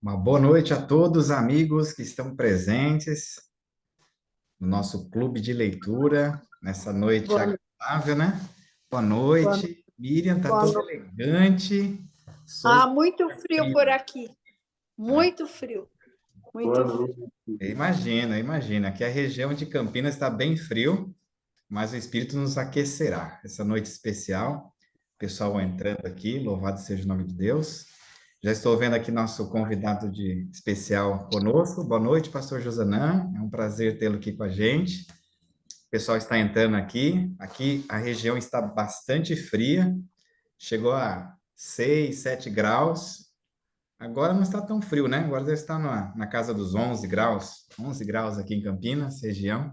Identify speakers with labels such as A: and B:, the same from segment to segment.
A: Uma boa noite a todos, amigos que estão presentes no nosso clube de leitura, nessa noite
B: Boa,
A: agradável, né? Boa
B: boa,
A: noite. Miriam, tá
B: boa
A: toda
B: noite.
A: elegante. Souza,
B: Muito frio por
A: frio.
B: aqui.
A: Ah,
B: Muito frio.
C: Boa
B: Muito frio.
C: noite.
A: imagina. Aqui a região de Campinas está bem frio, mas o Espírito nos aquecerá. Essa noite especial, o pessoal entrando aqui, louvado seja o nome de Deus. Já estou vendo aqui nosso convidado de especial conosco. Boa noite, pastor Josanã. É um prazer tê-lo aqui com a gente. O pessoal está entrando aqui. Aqui a região está bastante fria. Chegou a 6, 7 graus. Agora não está tão frio, né? Agora já está na casa dos 11 graus. 11 graus aqui em Campinas, região.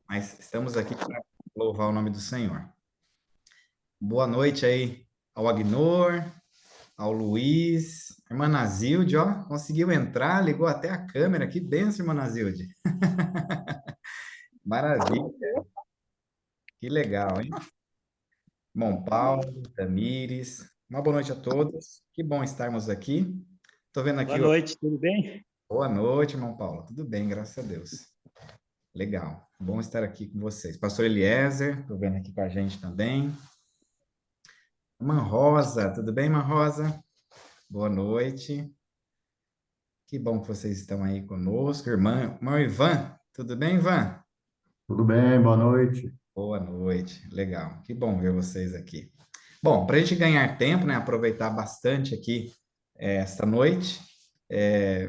A: Mas estamos aqui para louvar o nome do Senhor. Boa noite aí ao Agnor, ao Luiz, irmã Nazilde, ó, conseguiu entrar, ligou até a câmera, que benção, irmã Nazilde. Maravilha, que legal, hein? Bom, Paulo, Tamires, uma boa noite a todos, que bom estarmos aqui. Estou vendo aqui,
C: Boa noite, tudo bem?
A: boa noite, irmão Paulo, tudo bem, graças a Deus. Legal, bom estar aqui com vocês. Pastor Eliezer, estou vendo aqui com a gente também. Irmã Rosa, tudo bem, irmã Rosa? Boa noite. Que bom que vocês estão aí conosco. Irmão Ivan, tudo bem, Ivan?
C: Tudo bem, boa noite.
A: Boa noite, legal. Que bom ver vocês aqui. Bom, para a gente ganhar tempo, né, aproveitar bastante aqui esta noite,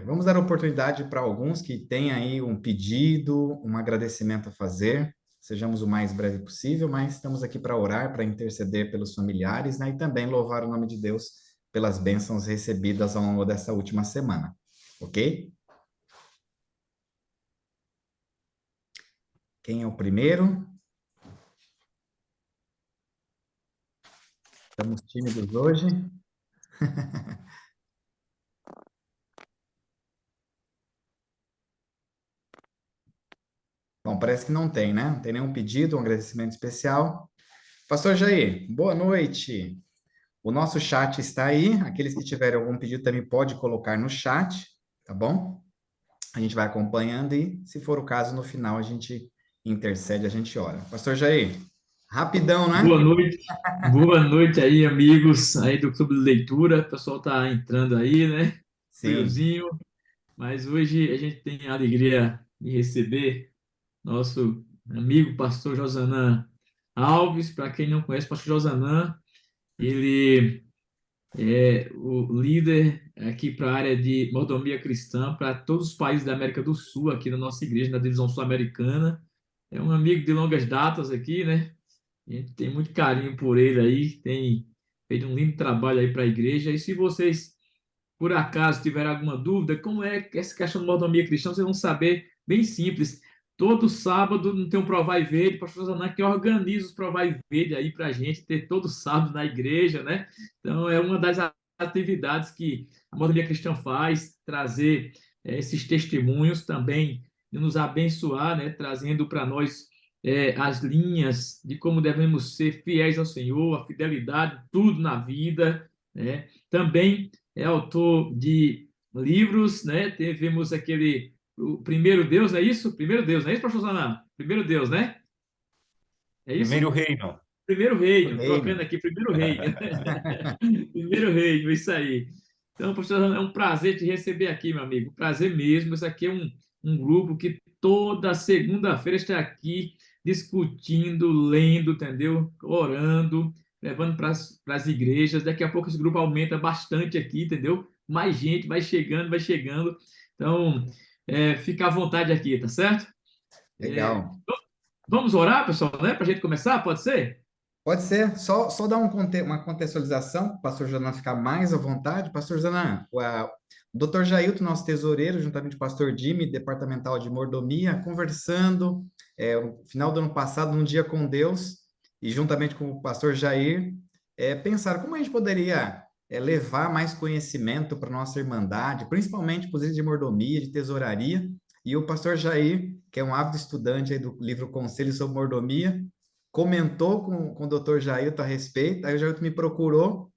A: vamos dar oportunidade para alguns que têm aí um pedido, um agradecimento a fazer. Sejamos o mais breve possível, mas estamos aqui para orar, para interceder pelos familiares, né, e também louvar o nome de Deus pelas bênçãos recebidas ao longo dessa última semana. Ok? Quem é o primeiro? Estamos tímidos hoje. Bom, parece que não tem, né? Não tem nenhum pedido, um agradecimento especial. Pastor Jair, boa noite. O nosso chat está aí. Aqueles que tiverem algum pedido também pode colocar no chat, tá bom? A gente vai acompanhando e, se for o caso, no final a gente intercede, a gente ora. Pastor Jair, rapidão, né?
D: Boa noite aí, amigos aí do Clube de Leitura. O pessoal tá entrando aí, né?
A: Sim,
D: Friozinho, mas hoje a gente tem a alegria de receber nosso amigo pastor Josanã Alves. Para quem não conhece, pastor Josanã, ele é o líder aqui para a área de mordomia cristã para todos os países da América do Sul, aqui na nossa igreja, na divisão sul-americana. É um amigo de longas datas aqui, né? A gente tem muito carinho por ele aí, tem feito um lindo trabalho aí para a igreja. E se vocês, por acaso, tiverem alguma dúvida, como é que essa questão de mordomia cristã, vocês vão saber bem simples. Todo sábado não tem um Provai Verde, o pastor Zaná que organiza os Provai Verde aí para a gente ter todo sábado na igreja, né? Então, é uma das atividades que a mordomia cristã faz, trazer esses testemunhos também, de nos abençoar, né? Trazendo para nós as linhas de como devemos ser fiéis ao Senhor, a fidelidade, tudo na vida, né? Também é autor de livros, né? Tivemos aquele o Primeiro Deus, é isso? Primeiro Deus, não é isso, pastor Zaná? Primeiro Deus, né? É
C: Primeiro
D: isso?
C: reino.
D: Primeiro
A: o
D: reino, trocando
A: reino.
D: aqui, primeiro reino. Primeiro reino, isso aí. Então, pastor, é um prazer te receber aqui, meu amigo. Prazer mesmo. Isso aqui é um grupo que toda segunda-feira está aqui discutindo, lendo, entendeu? Orando, levando para as igrejas. Daqui a pouco esse grupo aumenta bastante aqui, entendeu? Mais gente vai chegando, vai chegando. Então, fica à vontade aqui, tá certo? É,
A: Legal.
D: vamos orar, pessoal, né? Para a gente começar, pode ser?
A: Pode ser, só dar uma contextualização, para o pastor Janã ficar mais à vontade. Pastor Janã, o doutor Jailton, nosso tesoureiro, juntamente com o pastor Jimmy, departamental de mordomia, conversando no final do ano passado, num dia com Deus, e juntamente com o pastor Jair, pensaram como a gente poderia levar mais conhecimento para a nossa irmandade, principalmente para os itens de mordomia, de tesouraria, e o pastor Jair, que é um ávido estudante aí do livro Conselhos sobre Mordomia, comentou com o Dr. Jailton a respeito, aí o Jailton me procurou,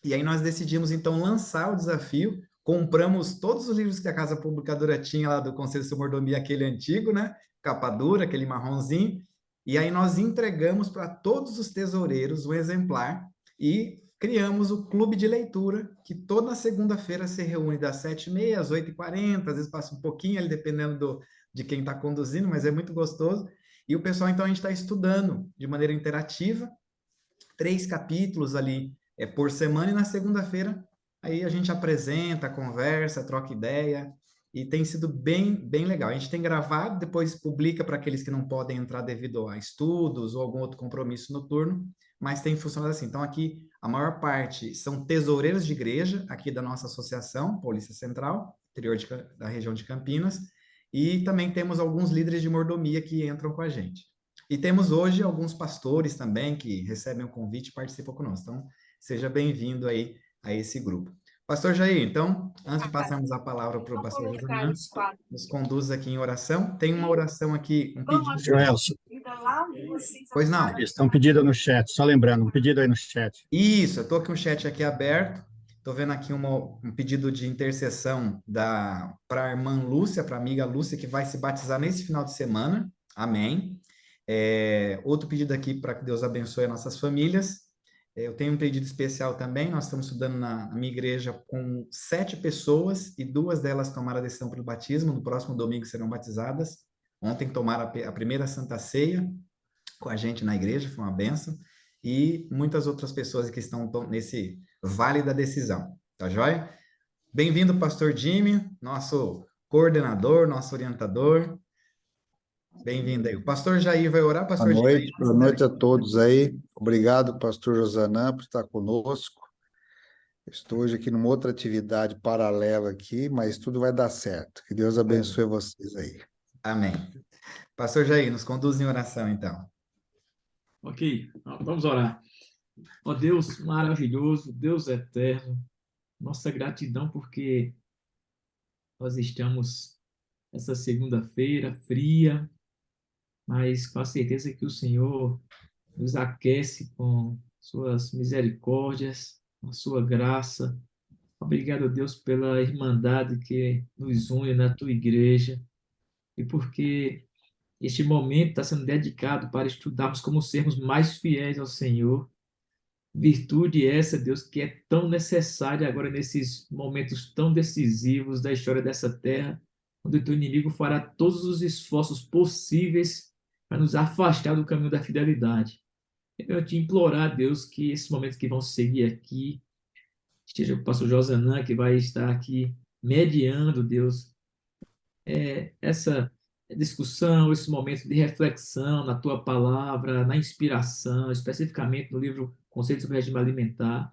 A: e aí nós decidimos então lançar o desafio, compramos todos os livros que a Casa Publicadora tinha lá do Conselho de Mordomia, aquele antigo, né? Capa dura, aquele marronzinho. E aí nós entregamos para todos os tesoureiros um exemplar e criamos o clube de leitura, que toda segunda-feira se reúne das 7h30 às 8h40, às vezes passa um pouquinho ali, dependendo de quem está conduzindo, mas é muito gostoso. E o pessoal, então, a gente está estudando de maneira interativa, 3 capítulos ali por semana, e na segunda-feira aí a gente apresenta, conversa, troca ideia, e tem sido bem, bem legal. A gente tem gravado, depois publica para aqueles que não podem entrar devido a estudos ou algum outro compromisso noturno, mas tem funcionado assim. Então, aqui, a maior parte são tesoureiros de igreja, aqui da nossa associação, Polícia Central, interior da região de Campinas, e também temos alguns líderes de mordomia que entram com a gente. E temos hoje alguns pastores também que recebem o convite e participam conosco. Então, seja bem-vindo aí a esse grupo. Pastor Jair, então, antes de passarmos a palavra para o pastor Josanã, nos conduz aqui em oração. Tem uma oração aqui, um pedido.
C: Joelson,
A: Pois não.
C: eles estão pedindo no chat, só lembrando, um pedido aí no chat.
A: Isso, eu estou com o chat aqui aberto. Estou vendo aqui um pedido de intercessão para a irmã Lúcia, para a amiga Lúcia, que vai se batizar nesse final de semana. Amém. Outro pedido aqui para que Deus abençoe as nossas famílias. Eu tenho um pedido especial também. Nós estamos estudando na minha igreja com 7 pessoas e 2 delas tomaram a decisão pelo batismo. No próximo domingo serão batizadas. Ontem tomaram a primeira Santa Ceia com a gente na igreja, foi uma bênção. E muitas outras pessoas que estão nesse vale da decisão. Tá joia? Bem-vindo, pastor Jimmy, nosso coordenador, nosso orientador. Bem-vindo aí. O pastor Jair vai orar, pastor Jair.
B: Boa noite a todos aí. Obrigado, pastor Josanã, por estar conosco. Estou hoje aqui numa outra atividade paralela aqui, mas tudo vai dar certo. Que Deus abençoe vocês aí.
A: Amém. Pastor Jair, nos conduz em oração, então.
D: Ok, vamos orar. Ó Deus maravilhoso, Deus eterno, nossa gratidão porque nós estamos essa segunda-feira fria, mas com a certeza que o Senhor nos aquece com suas misericórdias, com a sua graça. Obrigado, Deus, pela irmandade que nos une na tua igreja e porque este momento está sendo dedicado para estudarmos como sermos mais fiéis ao Senhor. Virtude essa, Deus, que é tão necessária agora nesses momentos tão decisivos da história dessa terra, onde o teu inimigo fará todos os esforços possíveis para nos afastar do caminho da fidelidade. Eu te implorar, Deus, que esses momentos que vão seguir aqui, esteja o pastor Josanã, que vai estar aqui mediando, Deus, essa discussão, esse momento de reflexão na tua palavra, na inspiração, especificamente no livro Conceito sobre o Regime Alimentar,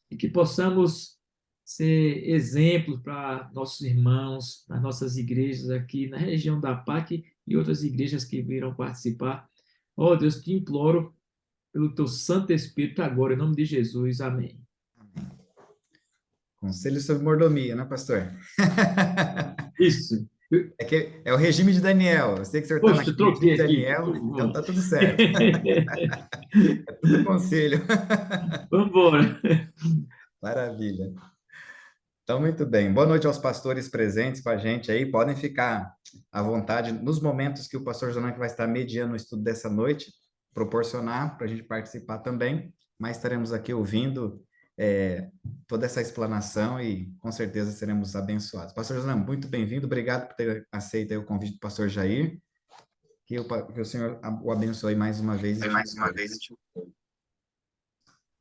D: e que possamos ser exemplos para nossos irmãos, nas nossas igrejas aqui na região da PAC e outras igrejas que virão participar. Oh, Deus, te imploro pelo teu Santo Espírito agora, em nome de Jesus. Amém.
A: Amém. Conselho sobre mordomia, né, pastor?
D: Isso.
A: É o regime de Daniel. Eu sei que o senhor está
D: Poxa,
A: na regime de Daniel,
D: aqui.
A: então tá tudo certo. É tudo conselho.
D: Vamos embora.
A: Maravilha. Então, muito bem. Boa noite aos pastores presentes com a gente aí. Podem ficar à vontade nos momentos que o pastor Josanã vai estar mediando o estudo dessa noite, proporcionar para a gente participar também, mas estaremos aqui ouvindo toda essa explanação e com certeza seremos abençoados. Pastor Josanã, muito bem-vindo. Obrigado por ter aceito aí o convite do pastor Jair. Que o Senhor o abençoe mais uma vez.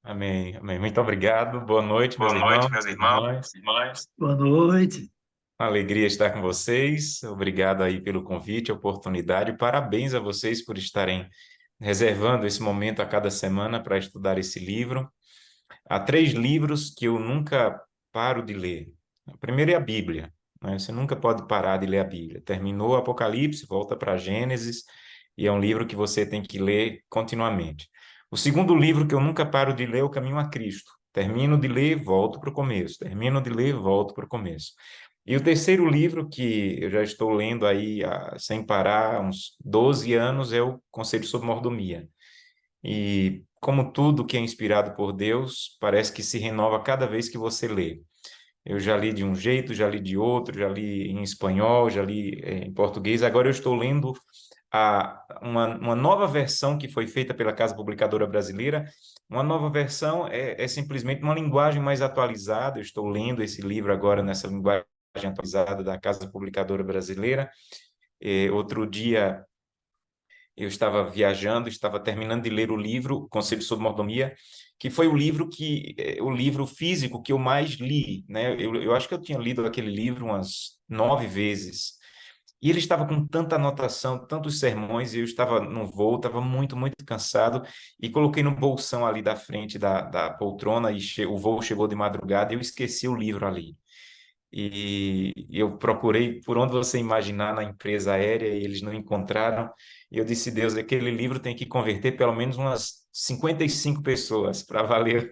E: Amém, amém. Muito obrigado. Boa noite, meus irmãos.
C: Boa noite.
E: Uma alegria estar com vocês. Obrigado aí pelo convite, oportunidade. Parabéns a vocês por estarem reservando esse momento a cada semana para estudar esse livro. Há 3 livros que eu nunca paro de ler. O primeiro é a Bíblia, né? Você nunca pode parar de ler a Bíblia. Terminou o Apocalipse, volta para Gênesis, e é um livro que você tem que ler continuamente. O segundo livro que eu nunca paro de ler é O Caminho a Cristo. Termino de ler, volto para o começo. Termino de ler, volto para o começo. E o terceiro livro que eu já estou lendo aí sem parar há uns 12 anos é o Conselho sobre Mordomia. E como tudo que é inspirado por Deus, parece que se renova cada vez que você lê. Eu já li de um jeito, já li de outro, já li em espanhol, já li em português. Agora eu estou lendo uma nova versão que foi feita pela Casa Publicadora Brasileira. Uma nova versão é simplesmente uma linguagem mais atualizada. Eu estou lendo esse livro agora nessa linguagem atualizada da Casa Publicadora Brasileira. Outro dia eu estava viajando, estava terminando de ler o livro Conselho sobre Mordomia, que foi o livro físico que eu mais li, né? Eu acho que eu tinha lido aquele livro umas 9 vezes. E ele estava com tanta anotação, tantos sermões, e eu estava no voo, estava muito, muito cansado, e coloquei no bolsão ali da frente da poltrona, e o voo chegou de madrugada, e eu esqueci o livro ali. E eu procurei por onde você imaginar na empresa aérea e eles não encontraram. E eu disse, Deus, aquele livro tem que converter pelo menos umas 55 pessoas para valer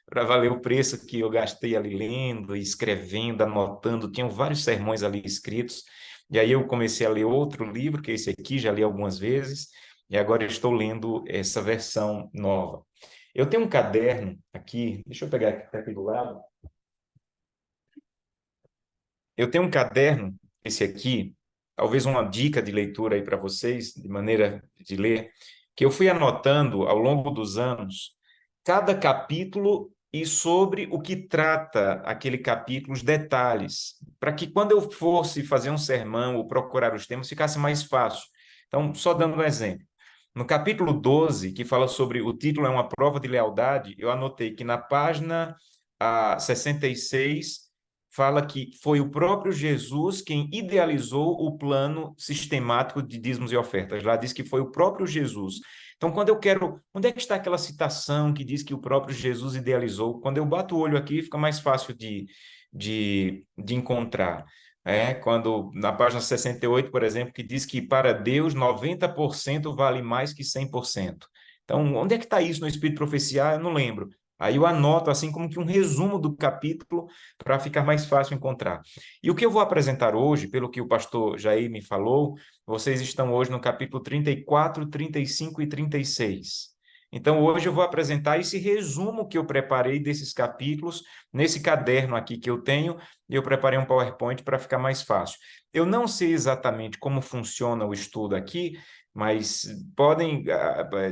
E: para valer o preço que eu gastei ali lendo, escrevendo, anotando. Tinham vários sermões ali escritos. E aí eu comecei a ler outro livro, que é esse aqui, já li algumas vezes, e agora eu estou lendo essa versão nova. Eu tenho um caderno aqui, deixa eu pegar aqui do lado. Eu tenho um caderno, esse aqui, talvez uma dica de leitura aí para vocês, de maneira de ler, que eu fui anotando ao longo dos anos cada capítulo e sobre o que trata aquele capítulo, os detalhes, para que quando eu fosse fazer um sermão ou procurar os temas, ficasse mais fácil. Então, só dando um exemplo. No capítulo 12, que fala sobre o título é uma prova de lealdade, eu anotei que na página 66 fala que foi o próprio Jesus quem idealizou o plano sistemático de dízimos e ofertas. Lá diz que foi o próprio Jesus. Então, quando eu quero... Onde é que está aquela citação que diz que o próprio Jesus idealizou? Quando eu bato o olho aqui, fica mais fácil de encontrar. Quando, na página 68, por exemplo, que diz que para Deus 90% vale mais que 100%. Então, onde é que está isso no Espírito de Profecia? Eu não lembro. Aí eu anoto assim como que um resumo do capítulo para ficar mais fácil encontrar. E o que eu vou apresentar hoje, pelo que o pastor Jair me falou, vocês estão hoje no capítulo 34, 35 e 36. Então, hoje eu vou apresentar esse resumo que eu preparei desses capítulos, nesse caderno aqui que eu tenho, e eu preparei um PowerPoint para ficar mais fácil. Eu não sei exatamente como funciona o estudo aqui, mas podem,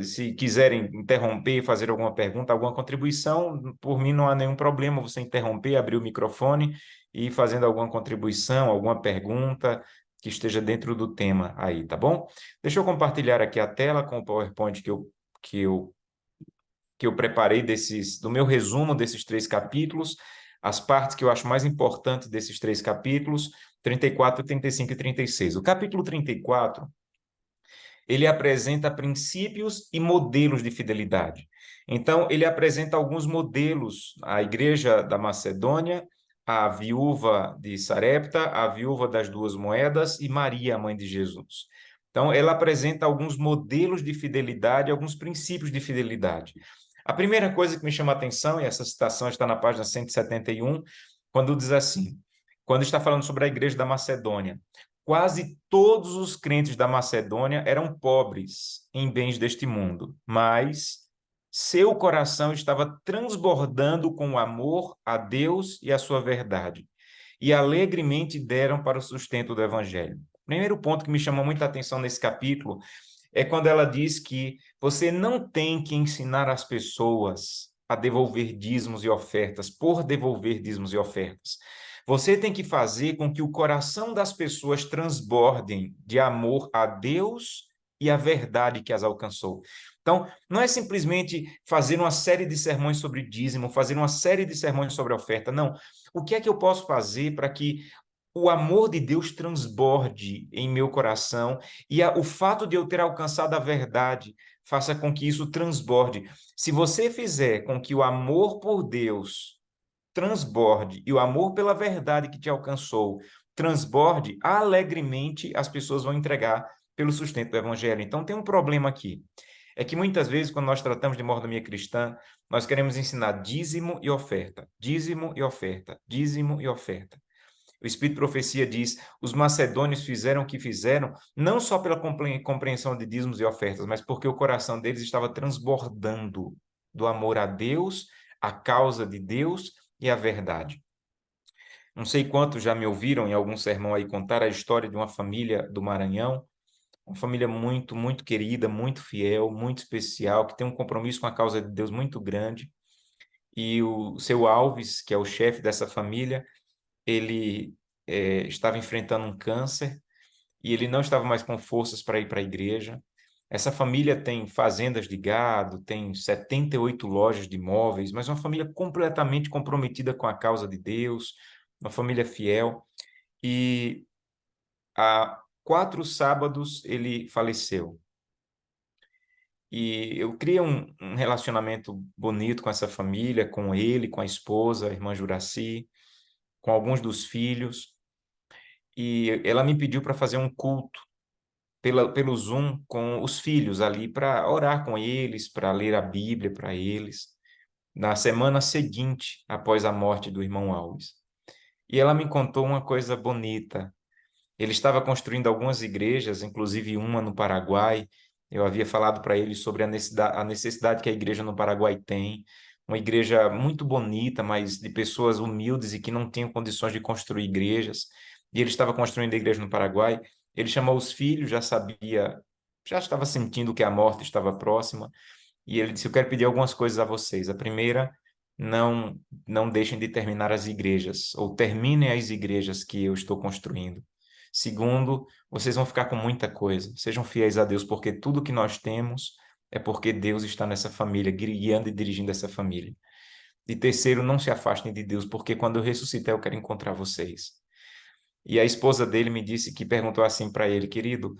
E: se quiserem interromper, fazer alguma pergunta, alguma contribuição, por mim não há nenhum problema você interromper, abrir o microfone e ir fazendo alguma contribuição, alguma pergunta que esteja dentro do tema aí, tá bom? Deixa eu compartilhar aqui a tela com o PowerPoint que eu preparei do meu resumo desses 3 capítulos, as partes que eu acho mais importantes desses 3 capítulos, 34, 35 e 36. O capítulo 34, ele apresenta princípios e modelos de fidelidade. Então, ele apresenta alguns modelos, a igreja da Macedônia, a viúva de Sarepta, a viúva das 2 moedas e Maria, a mãe de Jesus. Então, ela apresenta alguns modelos de fidelidade, alguns princípios de fidelidade. A primeira coisa que me chama a atenção, e essa citação está na página 171, quando diz assim, quando está falando sobre a igreja da Macedônia, quase todos os crentes da Macedônia eram pobres em bens deste mundo, mas seu coração estava transbordando com o amor a Deus e a sua verdade, e alegremente deram para o sustento do evangelho. O primeiro ponto que me chamou muita atenção nesse capítulo é quando ela diz que você não tem que ensinar as pessoas a devolver dízimos e ofertas, por devolver dízimos e ofertas. Você tem que fazer com que o coração das pessoas transbordem de amor a Deus e a verdade que as alcançou. Então, não é simplesmente fazer uma série de sermões sobre dízimo, fazer uma série de sermões sobre oferta, não. O que é que eu posso fazer para que o amor de Deus transborde em meu coração e o fato de eu ter alcançado a verdade faça com que isso transborde? Se você fizer com que o amor por Deus transborde e o amor pela verdade que te alcançou transborde, alegremente as pessoas vão entregar pelo sustento do evangelho. Então tem um problema aqui. É que muitas vezes, quando nós tratamos de mordomia cristã, nós queremos ensinar dízimo e oferta, dízimo e oferta, dízimo e oferta. O Espírito de Profecia diz, os macedônios fizeram o que fizeram, não só pela compreensão de dízimos e ofertas, mas porque o coração deles estava transbordando do amor a Deus, a causa de Deus e a verdade. Não sei quantos já me ouviram em algum sermão aí contar a história de uma família do Maranhão, uma família muito, muito querida, muito fiel, muito especial, que tem um compromisso com a causa de Deus muito grande. E o seu Alves, que é o chefe dessa família, ele estava enfrentando um câncer e ele não estava mais com forças para ir para a igreja. Essa família tem fazendas de gado, tem 78 lojas de imóveis, mas uma família completamente comprometida com a causa de Deus, uma família fiel. E há 4 sábados ele faleceu. E eu criei um relacionamento bonito com essa família, com ele, com a esposa, a irmã Juraci, com alguns dos filhos. E ela me pediu para fazer um culto pelo Zoom com os filhos ali, para orar com eles, para ler a Bíblia para eles, na semana seguinte, após a morte do irmão Alves. E ela me contou uma coisa bonita. Ele estava construindo algumas igrejas, inclusive uma no Paraguai. Eu havia falado para ele sobre a necessidade que a igreja no Paraguai tem, uma igreja muito bonita, mas de pessoas humildes e que não tinham condições de construir igrejas. E ele estava construindo a igreja no Paraguai. Ele chamou os filhos, já sabia, já estava sentindo que a morte estava próxima. E ele disse: Eu quero pedir algumas coisas a vocês. A primeira, não deixem de terminar as igrejas, ou terminem as igrejas que eu estou construindo. Segundo, vocês vão ficar com muita coisa. Sejam fiéis a Deus, porque tudo que nós temos é porque Deus está nessa família, guiando e dirigindo essa família. E terceiro, não se afastem de Deus, porque quando eu ressuscitar, eu quero encontrar vocês. E a esposa dele me disse que perguntou assim para ele: Querido,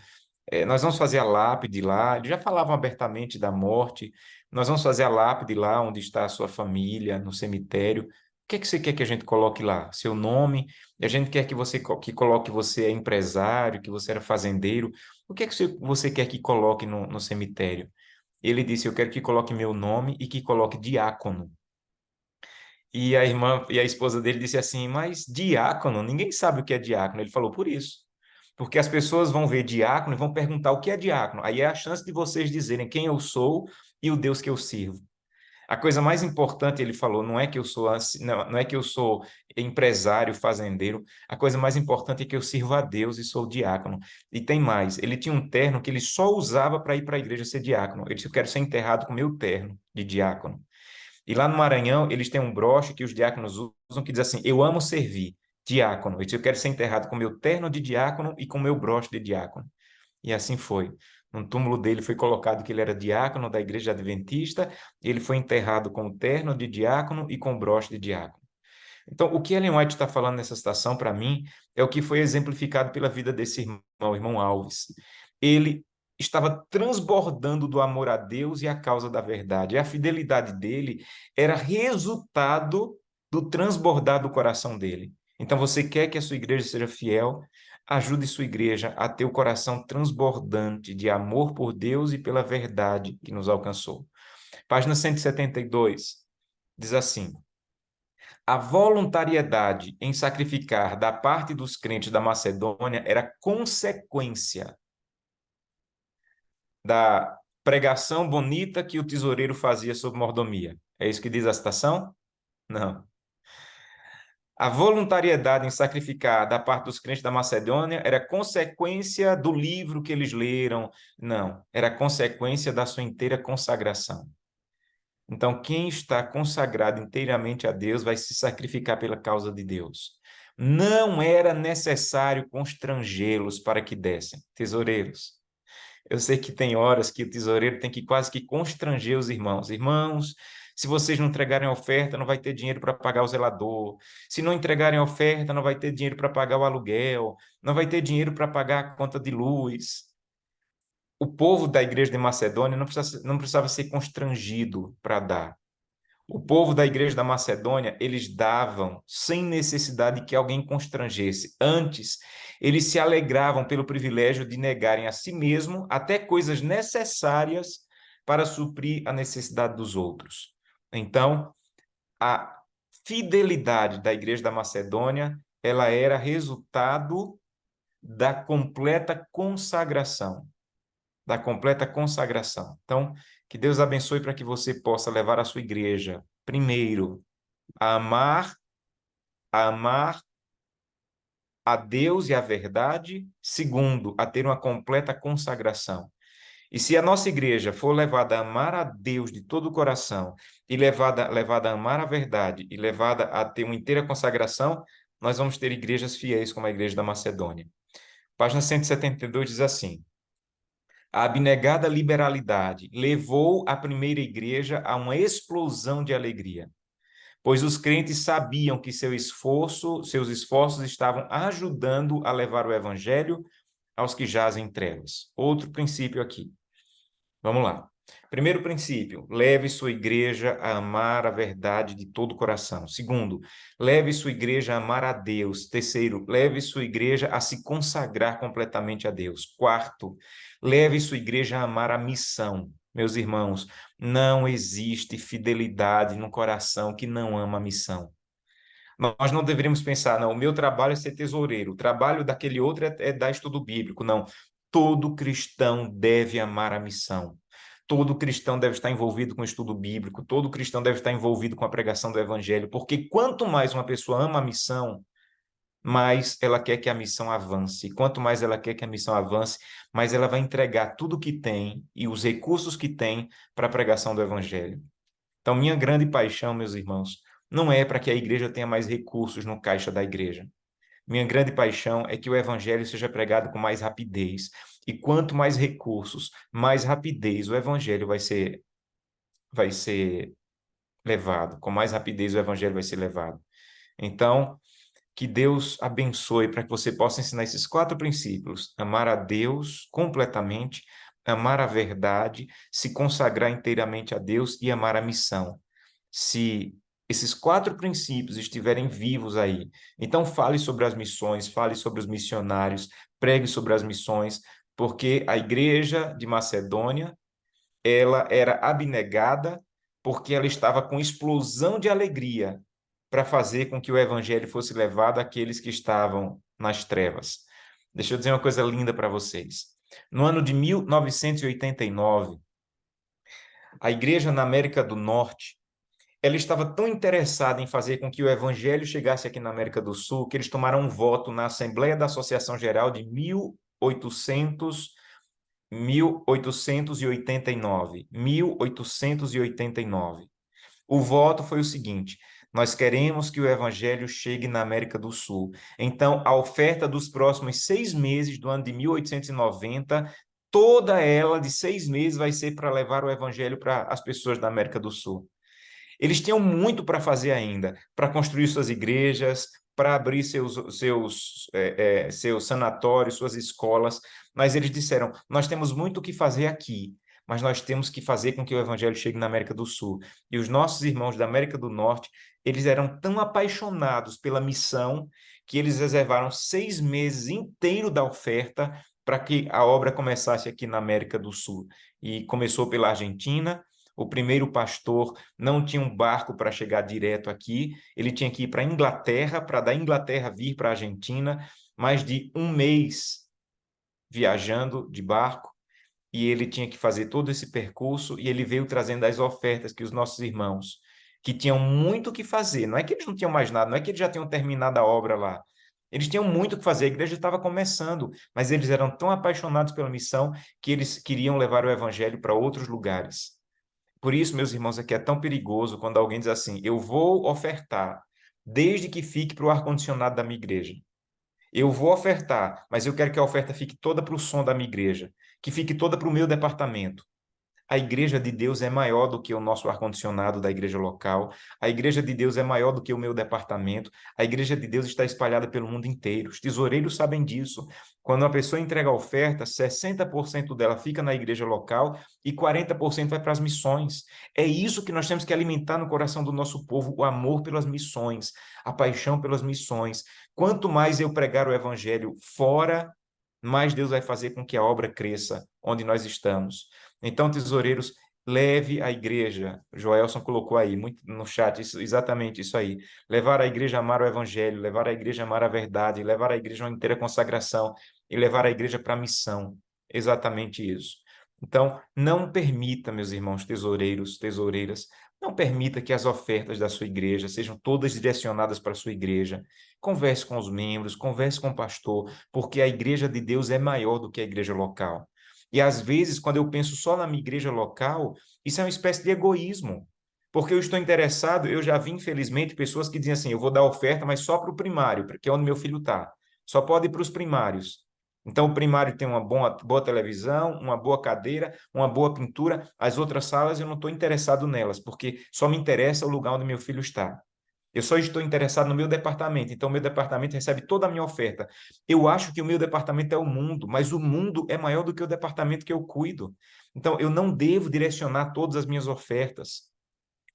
E: nós vamos fazer a lápide lá. Eles já falavam abertamente da morte. Nós vamos fazer a lápide lá onde está a sua família, no cemitério. O que é que você quer que a gente coloque lá? Seu nome? E a gente quer que você que coloque você é empresário, que você era fazendeiro. O que é que você quer que coloque no cemitério? Ele disse: Eu quero que coloque meu nome e que coloque diácono. E a irmã e a esposa dele disse assim: Mas diácono? Ninguém sabe o que é diácono. Ele falou: Por isso. Porque as pessoas vão ver diácono e vão perguntar o que é diácono. Aí é a chance de vocês dizerem quem eu sou e o Deus que eu sirvo. A coisa mais importante, ele falou, não é que eu sou não é que eu sou empresário, fazendeiro. A coisa mais importante é que eu sirvo a Deus e sou diácono. E tem mais, ele tinha um terno que ele só usava para ir para a igreja ser diácono. Ele disse: Eu quero ser enterrado com meu terno de diácono. E lá no Maranhão, eles têm um broche que os diáconos usam que diz assim: Eu amo servir, diácono. Ele disse: Eu quero ser enterrado com meu terno de diácono e com meu broche de diácono. E assim foi. No túmulo dele foi colocado que ele era diácono da igreja adventista. Ele foi enterrado com o terno de diácono e com o broche de diácono. Então, o que Ellen White está falando nessa citação, para mim, é o que foi exemplificado pela vida desse irmão, o irmão Alves. Ele estava transbordando do amor a Deus e à causa da verdade. E a fidelidade dele era resultado do transbordar do coração dele. Então, você quer que a sua igreja seja fiel? Ajude sua igreja a ter o coração transbordante de amor por Deus e pela verdade que nos alcançou. Página 172 diz assim: A voluntariedade em sacrificar da parte dos crentes da Macedônia era consequência da pregação bonita que o tesoureiro fazia sobre mordomia. É isso que diz a citação? Não. A voluntariedade em sacrificar da parte dos crentes da Macedônia era consequência do livro que eles leram. Não, era consequência da sua inteira consagração. Então, quem está consagrado inteiramente a Deus vai se sacrificar pela causa de Deus. Não era necessário constrangê-los para que dessem. Tesoureiros, eu sei que tem horas que o tesoureiro tem que quase que constranger os irmãos. Irmãos, se vocês não entregarem a oferta, não vai ter dinheiro para pagar o zelador. Se não entregarem a oferta, não vai ter dinheiro para pagar o aluguel. Não vai ter dinheiro para pagar a conta de luz. O povo da igreja de Macedônia não precisava ser constrangido para dar. O povo da igreja da Macedônia, eles davam sem necessidade que alguém constrangesse. Antes, eles se alegravam pelo privilégio de negarem a si mesmo até coisas necessárias para suprir a necessidade dos outros. Então, a fidelidade da igreja da Macedônia, ela era resultado da completa consagração. Da completa consagração. Então, que Deus abençoe para que você possa levar a sua igreja, primeiro, a amar a Deus e à verdade. Segundo, a ter uma completa consagração. E se a nossa igreja for levada a amar a Deus de todo o coração, e levada a amar a verdade, e levada a ter uma inteira consagração, nós vamos ter igrejas fiéis como a igreja da Macedônia. Página 172 diz assim: a abnegada liberalidade levou a primeira igreja a uma explosão de alegria, pois os crentes sabiam que seus esforços estavam ajudando a levar o evangelho aos que jazem em trevas. Outro princípio aqui. Vamos lá. Primeiro princípio, leve sua igreja a amar a verdade de todo o coração. Segundo, leve sua igreja a amar a Deus. Terceiro, leve sua igreja a se consagrar completamente a Deus. Quarto, leve sua igreja a amar a missão. Meus irmãos, não existe fidelidade no coração que não ama a missão. Nós não deveríamos pensar, não, o meu trabalho é ser tesoureiro, o trabalho daquele outro é dar estudo bíblico. Não, todo cristão deve amar a missão. Todo cristão deve estar envolvido com o estudo bíblico, todo cristão deve estar envolvido com a pregação do evangelho, porque quanto mais uma pessoa ama a missão, mais ela quer que a missão avance. Quanto mais ela quer que a missão avance, mais ela vai entregar tudo o que tem e os recursos que tem para a pregação do evangelho. Então, minha grande paixão, meus irmãos, não é para que a igreja tenha mais recursos no caixa da igreja. Minha grande paixão é que o evangelho seja pregado com mais rapidez. E quanto mais recursos, mais rapidez o evangelho vai ser levado. Com mais rapidez o evangelho vai ser levado. Então, que Deus abençoe para que você possa ensinar esses 4 princípios: amar a Deus completamente, amar a verdade, se consagrar inteiramente a Deus e amar a missão. Se esses 4 princípios estiverem vivos aí, então fale sobre as missões, fale sobre os missionários, pregue sobre as missões, porque a igreja de Macedônia, ela era abnegada porque ela estava com explosão de alegria para fazer com que o evangelho fosse levado àqueles que estavam nas trevas. Deixa eu dizer uma coisa linda para vocês. No ano de 1989, a igreja na América do Norte, ela estava tão interessada em fazer com que o evangelho chegasse aqui na América do Sul, que eles tomaram um voto na Assembleia da Associação Geral de 1889. O voto foi o seguinte: nós queremos que o evangelho chegue na América do Sul. Então, a oferta dos próximos 6 meses do ano de 1890, toda ela de 6 meses vai ser para levar o evangelho para as pessoas da América do Sul. Eles tinham muito para fazer ainda, para construir suas igrejas, para abrir seus sanatórios, suas escolas, mas eles disseram: nós temos muito o que fazer aqui, mas nós temos que fazer com que o evangelho chegue na América do Sul. E os nossos irmãos da América do Norte, eles eram tão apaixonados pela missão que eles reservaram 6 meses inteiros da oferta para que a obra começasse aqui na América do Sul. E começou pela Argentina. O primeiro pastor não tinha um barco para chegar direto aqui, ele tinha que ir para a Inglaterra, para da Inglaterra vir para a Argentina, mais de 1 mês viajando de barco, e ele tinha que fazer todo esse percurso, e ele veio trazendo as ofertas que os nossos irmãos, que tinham muito o que fazer, não é que eles não tinham mais nada, não é que eles já tinham terminado a obra lá, eles tinham muito o que fazer, a igreja estava começando, mas eles eram tão apaixonados pela missão que eles queriam levar o evangelho para outros lugares. Por isso, meus irmãos, aqui é tão perigoso quando alguém diz assim: eu vou ofertar, desde que fique para o ar-condicionado da minha igreja. Eu vou ofertar, mas eu quero que a oferta fique toda para o som da minha igreja, que fique toda para o meu departamento. A igreja de Deus é maior do que o nosso ar-condicionado da igreja local. A igreja de Deus é maior do que o meu departamento. A igreja de Deus está espalhada pelo mundo inteiro. Os tesoureiros sabem disso. Quando uma pessoa entrega a oferta, 60% dela fica na igreja local e 40% vai para as missões. É isso que nós temos que alimentar no coração do nosso povo, o amor pelas missões, a paixão pelas missões. Quanto mais eu pregar o evangelho fora, mais Deus vai fazer com que a obra cresça onde nós estamos. Então, tesoureiros, leve a igreja. Joelson colocou aí muito no chat exatamente isso aí. Levar a igreja a amar o evangelho, levar a igreja a amar a verdade, levar a igreja a uma inteira consagração e levar a igreja para a missão. Exatamente isso. Então, não permita, meus irmãos tesoureiros, tesoureiras, não permita que as ofertas da sua igreja sejam todas direcionadas para a sua igreja. Converse com os membros, converse com o pastor, porque a igreja de Deus é maior do que a igreja local. E às vezes, quando eu penso só na minha igreja local, isso é uma espécie de egoísmo. Porque eu estou interessado, eu já vi, infelizmente, pessoas que dizem assim, eu vou dar oferta, mas só para o primário, porque é onde meu filho está. Só pode ir para os primários. Então, o primário tem uma boa televisão, uma boa cadeira, uma boa pintura. As outras salas eu não estou interessado nelas, porque só me interessa o lugar onde meu filho está. Eu só estou interessado no meu departamento, então o meu departamento recebe toda a minha oferta. Eu acho que o meu departamento é o mundo, mas o mundo é maior do que o departamento que eu cuido. Então, eu não devo direcionar todas as minhas ofertas.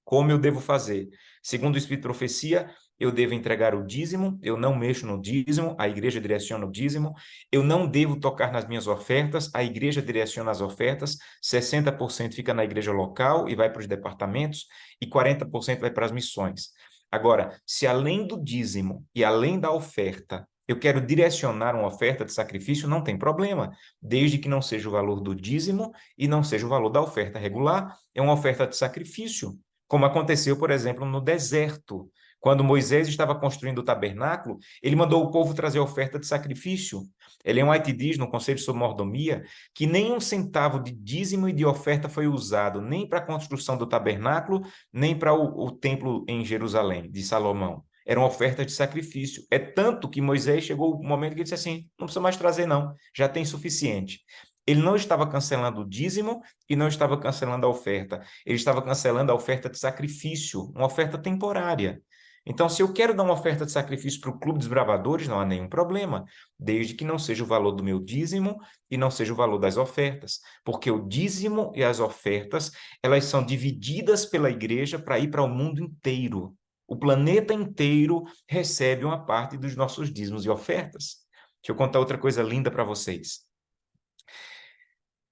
E: Como eu devo fazer? Segundo o Espírito de Profecia, eu devo entregar o dízimo, eu não mexo no dízimo, a igreja direciona o dízimo, eu não devo tocar nas minhas ofertas, a igreja direciona as ofertas, 60% fica na igreja local e vai para os departamentos, e 40% vai para as missões. Agora, se além do dízimo e além da oferta, eu quero direcionar uma oferta de sacrifício, não tem problema, desde que não seja o valor do dízimo e não seja o valor da oferta regular, é uma oferta de sacrifício. Como aconteceu, por exemplo, no deserto. Quando Moisés estava construindo o tabernáculo, ele mandou o povo trazer oferta de sacrifício. Ellen White diz, no Conselho sobre Mordomia, que nem um centavo de dízimo e de oferta foi usado, nem para a construção do tabernáculo, nem para o templo em Jerusalém, de Salomão. Eram ofertas de sacrifício. É tanto que Moisés chegou o momento que ele disse assim, não precisa mais trazer não, já tem suficiente. Ele não estava cancelando o dízimo e não estava cancelando a oferta. Ele estava cancelando a oferta de sacrifício, uma oferta temporária. Então, se eu quero dar uma oferta de sacrifício para o Clube dos Bravadores, não há nenhum problema, desde que não seja o valor do meu dízimo e não seja o valor das ofertas, porque o dízimo e as ofertas, elas são divididas pela igreja para ir para o mundo inteiro. O planeta inteiro recebe uma parte dos nossos dízimos e ofertas. Deixa eu contar outra coisa linda para vocês.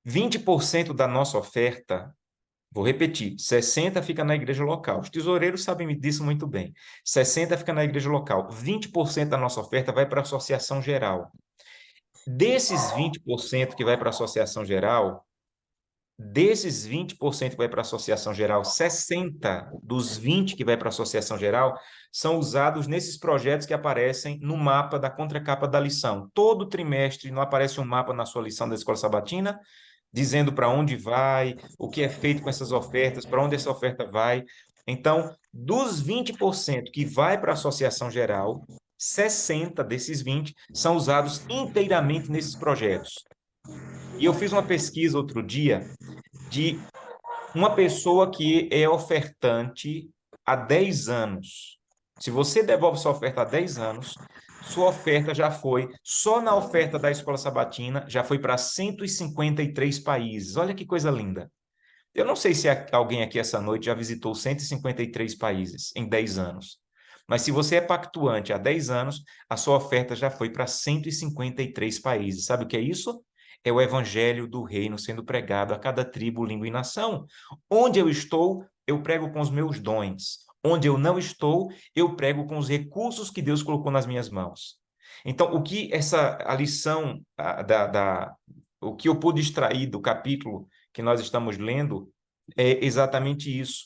E: 20% da nossa oferta, vou repetir, 60% fica na igreja local. Os tesoureiros sabem disso muito bem. 60% fica na igreja local. 20% da nossa oferta vai para a associação geral. Desses 20% que vai para a associação geral, 60 dos 20 que vai para a associação geral são usados nesses projetos que aparecem no mapa da contracapa da lição. Todo trimestre não aparece um mapa na sua lição da Escola Sabatina, dizendo para onde vai, o que é feito com essas ofertas, para onde essa oferta vai. Então, dos 20% que vai para a associação geral, 60 desses 20 são usados inteiramente nesses projetos. E eu fiz uma pesquisa outro dia de uma pessoa que é ofertante há 10 anos. Se você devolve sua oferta há 10 anos, sua oferta já foi, só na oferta da Escola Sabatina, já foi para 153 países. Olha que coisa linda. Eu não sei se alguém aqui essa noite já visitou 153 países em 10 anos. Mas se você é pactuante há 10 anos, a sua oferta já foi para 153 países. Sabe o que é isso? É o evangelho do reino sendo pregado a cada tribo, língua e nação. Onde eu estou, eu prego com os meus dons. Onde eu não estou, eu prego com os recursos que Deus colocou nas minhas mãos. Então, o que a lição, o que eu pude extrair do capítulo que nós estamos lendo é exatamente isso,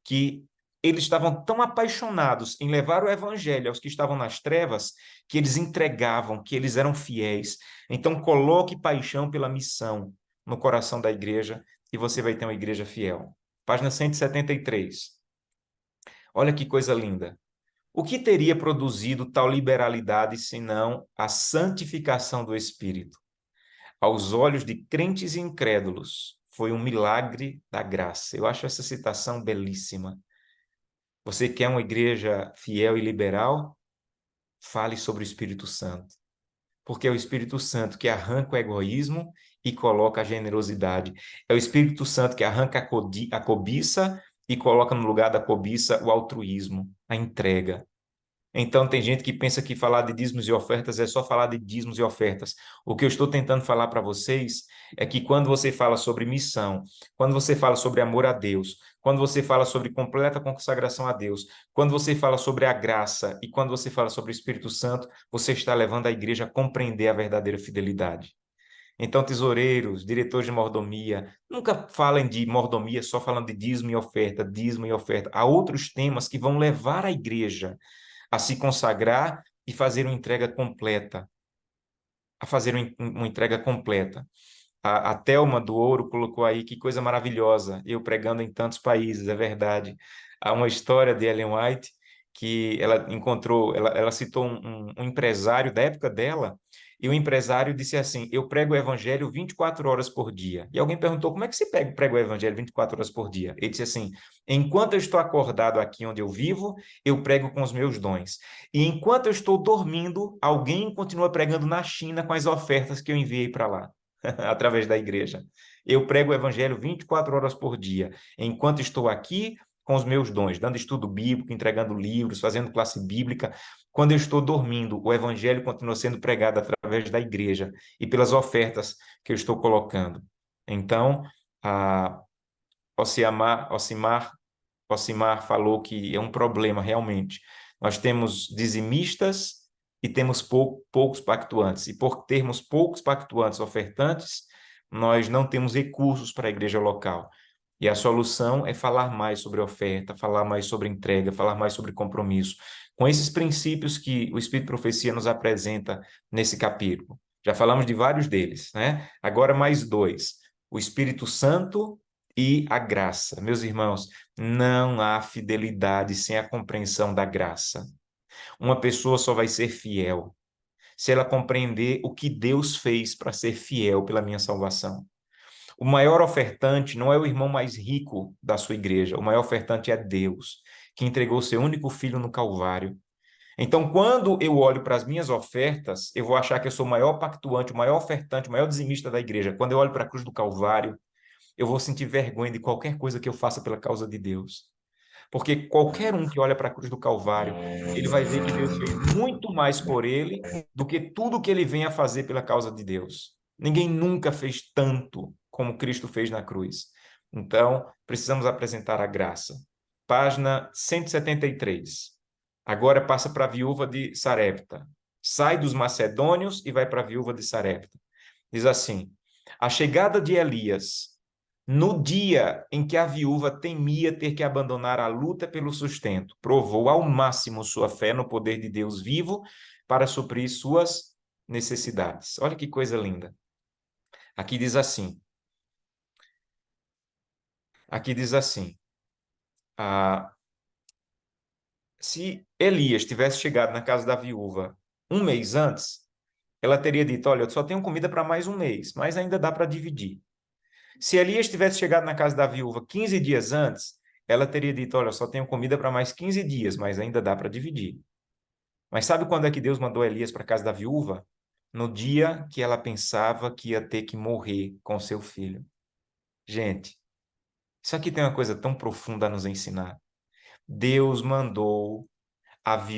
E: que eles estavam tão apaixonados em levar o evangelho aos que estavam nas trevas, que eles entregavam, que eles eram fiéis. Então, coloque paixão pela missão no coração da igreja e você vai ter uma igreja fiel. Página 173. Olha que coisa linda. O que teria produzido tal liberalidade senão a santificação do Espírito? Aos olhos de crentes e incrédulos, foi um milagre da graça. Eu acho essa citação belíssima. Você quer uma igreja fiel e liberal? Fale sobre o Espírito Santo. Porque é o Espírito Santo que arranca o egoísmo e coloca a generosidade. É o Espírito Santo que arranca a cobiça e coloca no lugar da cobiça o altruísmo, a entrega. Então, tem gente que pensa que falar de dízimos e ofertas é só falar de dízimos e ofertas. O que eu estou tentando falar para vocês é que quando você fala sobre missão, quando você fala sobre amor a Deus, quando você fala sobre completa consagração a Deus, quando você fala sobre a graça e quando você fala sobre o Espírito Santo, você está levando a igreja a compreender a verdadeira fidelidade. Então, tesoureiros, diretores de mordomia, nunca falem de mordomia só falando de dízimo e oferta, dízimo e oferta. Há outros temas que vão levar a igreja a se consagrar e fazer uma entrega completa. A fazer uma entrega completa. A Thelma do Ouro colocou aí, que coisa maravilhosa, eu pregando em tantos países, é verdade. Há uma história de Ellen White que ela encontrou, ela citou um empresário da época dela, e o empresário disse assim: eu prego o evangelho 24 horas por dia. E alguém perguntou: como é que você prega o evangelho 24 horas por dia? Ele disse assim: enquanto eu estou acordado aqui onde eu vivo, eu prego com os meus dons. E enquanto eu estou dormindo, alguém continua pregando na China com as ofertas que eu enviei para lá. Através da igreja. Eu prego o evangelho 24 horas por dia, enquanto estou aqui com os meus dons, dando estudo bíblico, entregando livros, fazendo classe bíblica. Quando eu estou dormindo, o evangelho continua sendo pregado através da igreja e pelas ofertas que eu estou colocando. Então, a Ocimar falou que é um problema realmente. Nós temos dizimistas e temos poucos pactuantes. E por termos poucos pactuantes ofertantes, nós não temos recursos para a igreja local. E a solução é falar mais sobre oferta, falar mais sobre entrega, falar mais sobre compromisso, com esses princípios que o Espírito de Profecia nos apresenta nesse capítulo. Já falamos de vários deles, né? Agora mais dois: o Espírito Santo e a graça. Meus irmãos, não há fidelidade sem a compreensão da graça. Uma pessoa só vai ser fiel se ela compreender o que Deus fez para ser fiel pela minha salvação. O maior ofertante não é o irmão mais rico da sua igreja, o maior ofertante é Deus, que entregou seu único filho no Calvário. Então, quando eu olho para as minhas ofertas, eu vou achar que eu sou o maior pactuante, o maior ofertante, o maior dizimista da igreja. Quando eu olho para a cruz do Calvário, eu vou sentir vergonha de qualquer coisa que eu faça pela causa de Deus. Porque qualquer um que olha para a cruz do Calvário, ele vai ver que Deus fez muito mais por ele do que tudo que ele vem a fazer pela causa de Deus. Ninguém nunca fez tanto como Cristo fez na cruz. Então, precisamos apresentar a graça. Página 173. Agora passa para a viúva de Sarepta. Sai dos macedônios e vai para a viúva de Sarepta. Diz assim: a chegada de Elias, no dia em que a viúva temia ter que abandonar a luta pelo sustento, provou ao máximo sua fé no poder de Deus vivo para suprir suas necessidades. Olha que coisa linda. Aqui diz assim, ah, se Elias tivesse chegado na casa da viúva um mês antes, ela teria dito: olha, eu só tenho comida para mais um mês, mas ainda dá para dividir. Se Elias tivesse chegado na casa da viúva 15 dias antes, ela teria dito: olha, eu só tenho comida para mais 15 dias, mas ainda dá para dividir. Mas sabe quando é que Deus mandou Elias para a casa da viúva? No dia que ela pensava que ia ter que morrer com seu filho. Gente, isso aqui tem uma coisa tão profunda a nos ensinar. Deus mandou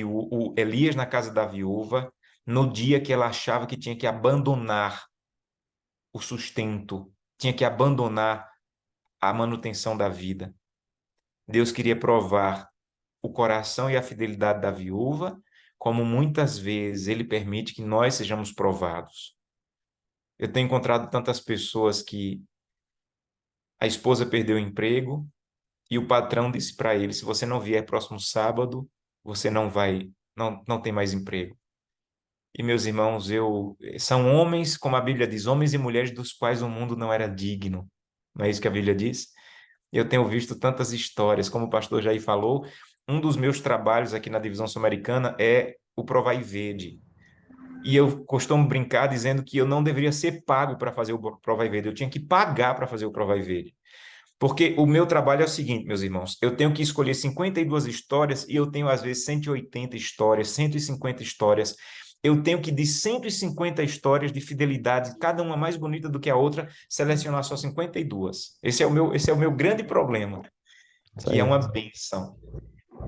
E: o Elias na casa da viúva no dia que ela achava que tinha que abandonar o sustento, tinha que abandonar a manutenção da vida. Deus queria provar o coração e a fidelidade da viúva, como muitas vezes ele permite que nós sejamos provados. Eu tenho encontrado tantas pessoas que a esposa perdeu o emprego e o patrão disse para ele: se você não vier próximo sábado, você não tem mais emprego. E meus irmãos, são homens, como a Bíblia diz, homens e mulheres dos quais o mundo não era digno. Não é isso que a Bíblia diz? Eu tenho visto tantas histórias, como o pastor Jair falou. Um dos meus trabalhos aqui na divisão sul-americana é o Provai Verde. E eu costumo brincar dizendo que eu não deveria ser pago para fazer o Provai Verde, eu tinha que pagar para fazer o Provai Verde. Porque o meu trabalho é o seguinte, meus irmãos: eu tenho que escolher 52 histórias e eu tenho, às vezes, 180 histórias, 150 histórias. Eu tenho que, de 150 histórias de fidelidade, cada uma mais bonita do que a outra, selecionar só 52. Esse é o meu grande problema, que é uma bênção.